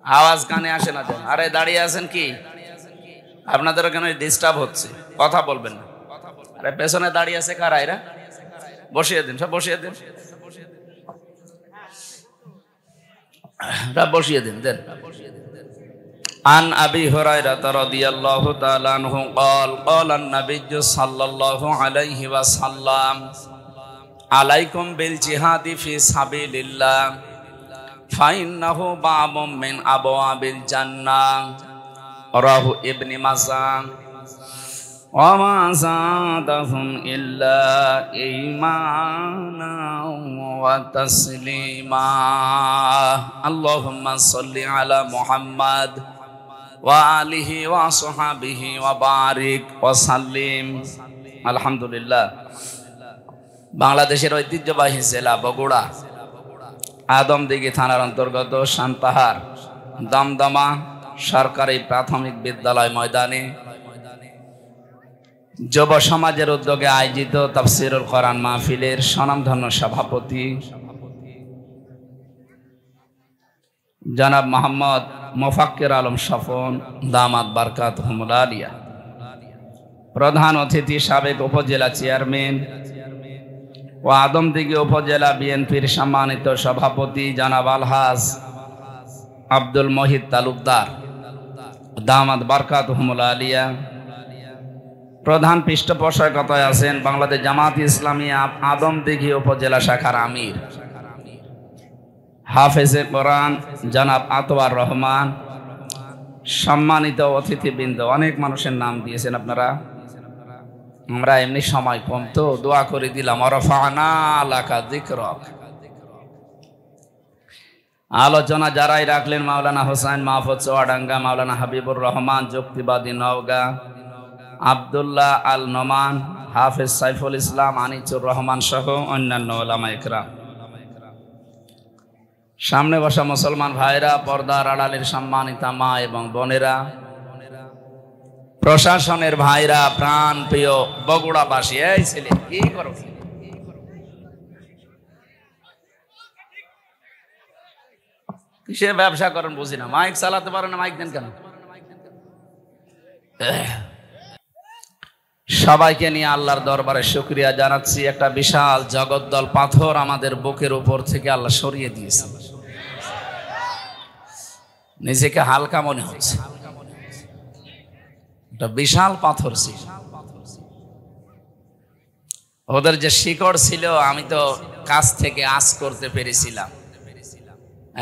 [SPEAKER 1] আওয়াজ কানে আসে না দেন আরে দাঁড়িয়ে আছেন কি আপনাদের ওখানে ডিস্টার্ব হচ্ছে কথা বলবেন না আরে পেছনে দাঁড়িয়ে আছে কারা এরা বসিয়ে দিন সব বসিয়ে দিন বসিয়ে দিন দেন عن أبي هريرة رضي الله تعالى عنه قال قال النبي صلى الله عليه وسلم عليكم بالجهاد في سبيل الله فإنه باب من أبواب الجنة رواه ابن ماجه وما زادهم إلا إيمانا وتسليما اللهم صل على محمد وآله وصحبه وبارك وسلم আলহামদুলিল্লাহ বাংলাদেশের ঐতিহ্যবাহী জেলা বগুড়া আদমদিঘি থানার অন্তর্গত সান্তাহার দমদমা সরকারি প্রাথমিক বিদ্যালয় ময়দানে যুব সমাজের উদ্যোগে আয়োজিত তাফসীরুল কোরআন মাহফিলের স্বনামধন্য সভাপতি জনাব মোহাম্মদ মোফাক্কির আলম স্বপন দামাত বারকাতুহুল আলিয়া, প্রধান অতিথি সাবেক উপজেলা চেয়ারম্যান ও আদমদিঘি উপজেলা বিএনপির সম্মানিত সভাপতি জনাব আলহাজ আব্দুল মহিদ তালুকদার দামাত বারকাতুহুল আলিয়া, প্রধান পৃষ্ঠপোষকতায় আছেন বাংলাদেশ জামাত ইসলামী আদমদিঘি উপজেলা শাখার আমির হাফেজে কোরআন জনাব আতওয়ার রহমান, সম্মানিত অতিথিবৃন্দ, অনেক মানুষের নাম দিয়েছেন আপনারা, আমরা এমনি সময় কম তো দোয়া করে দিলাম। ওয়ারাফা'না লাকা যিকরাক। আলোচনা যারাই রাখলেন মাওলানা হোসেন মাহফুজ চুয়াডাঙ্গা, মাওলানা হাবিবুর রহমান যুক্তিবাদী নওগাঁ, আব্দুল্লাহ আল নোমান, হাফেজ সাইফুল ইসলাম, আনিচুর রহমান সহ অন্যান্য ওলামা ইকরাম, সামনে বসা মুসলমান ভাইরা, পর্দার আড়ালের সম্মানিতা মা এবং বোনেরা, প্রশাসনের ভাইরা, প্রাণ প্রিয় বগুড়াবাসী, এই ছেলে কি করো, কিসের ব্যবসা করেন বুঝি না, মাইক চালাতে পারেন না, মাইক দেন কেন? সবাইকে নিয়ে আল্লাহর দরবারে শুকরিয়া জানাচ্ছি। একটা বিশাল জগদ্দল পাথর আমাদের বুকের উপর থেকে আল্লাহ সরিয়ে দিয়েছে, নিজেকে হালকা মনে হচ্ছে। একটা বিশাল পাথর ছিল। ওদের যে শিকড় ছিল আমি তো কাছ থেকে আঁচ করতে পেরেছিলাম,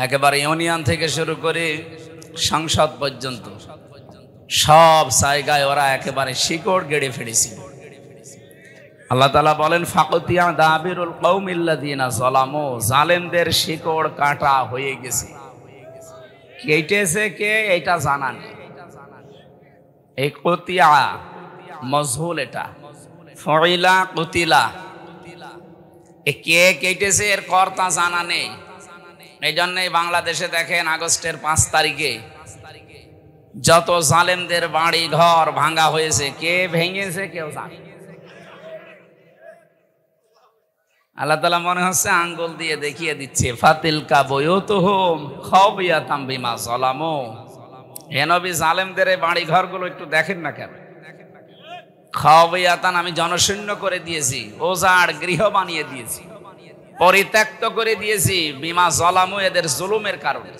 [SPEAKER 1] একেবারে ইউনিয়ন থেকে শুরু করে সংসদ পর্যন্ত সব জায়গায় ওরা একেবারে শিকড় গেড়ে ফেলেছিল। আল্লাহ তাআলা বলেন ফাকতিয়া দাবিরুল কওমিল্লাযিনা যালামু, জালেমদের শিকড় কাটা হয়ে গেছে। কেটেছে কে এটা জানা নেই। এই কতিয়া মজহুল, এটা ফইলা কুতিলা, কে কেটেছে এর কর্তা জানা নেই। এই জন্যই বাংলাদেশে দেখেন আগস্টের 5 তারিখে যত জালেমদের বাড়ি ঘর ভাঙা হয়েছে, কে ভেঙেছে কেউ জানে। আল্লাহ তাআলা মনে হচ্ছে আঙ্গুল দিয়ে দেখিয়ে দিচ্ছে, ফাতিলকা বুয়ুতুহুম খাওবিয়াতাম বিমা যালামু। হে নবী, জালেমদের এই বাড়ি ঘরগুলো একটু দেখেন না কেন? খাওবিয়াতান, আমি জনশূন্য করে দিয়েছি, ওজাড় গৃহ বানিয়ে দিয়েছি, পরিত্যক্ত করে দিয়েছি, বিমা যালামু, এদের জুলুমের কারণে।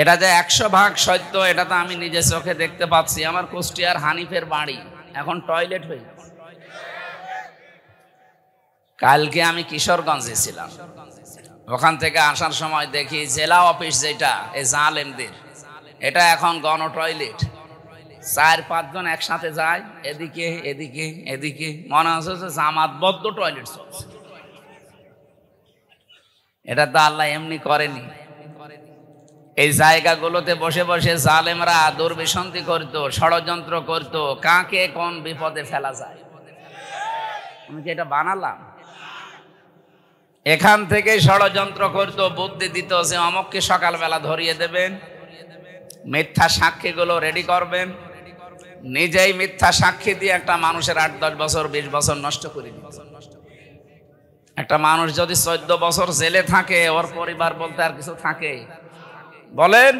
[SPEAKER 1] এটা যে 100% সত্য, এটা তো আমি নিজে চোখে দেখতে পাচ্ছি। আমার কুষ্টিয়ার হানিফের বাড়ি এখন টয়লেট হয়ে গেছে। কালকে আমি কিশোরগঞ্জে ছিলাম, ওখান থেকে আসার সময় দেখি জেলা অফিস যেটা এই জালেমদের, এটা এখন গণ টয়লেট। 4-5 জন একসাথে যায়, এদিকে এদিকে এদিকে, মনে হচ্ছে যে জামাতবদ্ধ টয়লেট চলছে। এটা তো আল্লাহ এমনি করেনি। এই জায়গাগুলোতে বসে বসে জালেমরা দুর্বিসন্ধি করত, ষড়যন্ত্র করত, কাকে কোন বিপদে ফেলা যায়। আমি কি এটা বানালাম? এখান থেকে ষড়যন্ত্র করত, বুদ্ধি দিত যে অমুককে সকালবেলা ধরিয়ে দেবেন, মিথ্যা সাক্ষীগুলো রেডি করবেন, নিজেই মিথ্যা সাক্ষী দিয়ে একটা মানুষের 8-10 বছর 20 বছর নষ্ট করে দিত। একটা মানুষ যদি 14 বছর জেলে থাকে, ওর পরিবার বলতে আর কিছু থাকে? বলেন।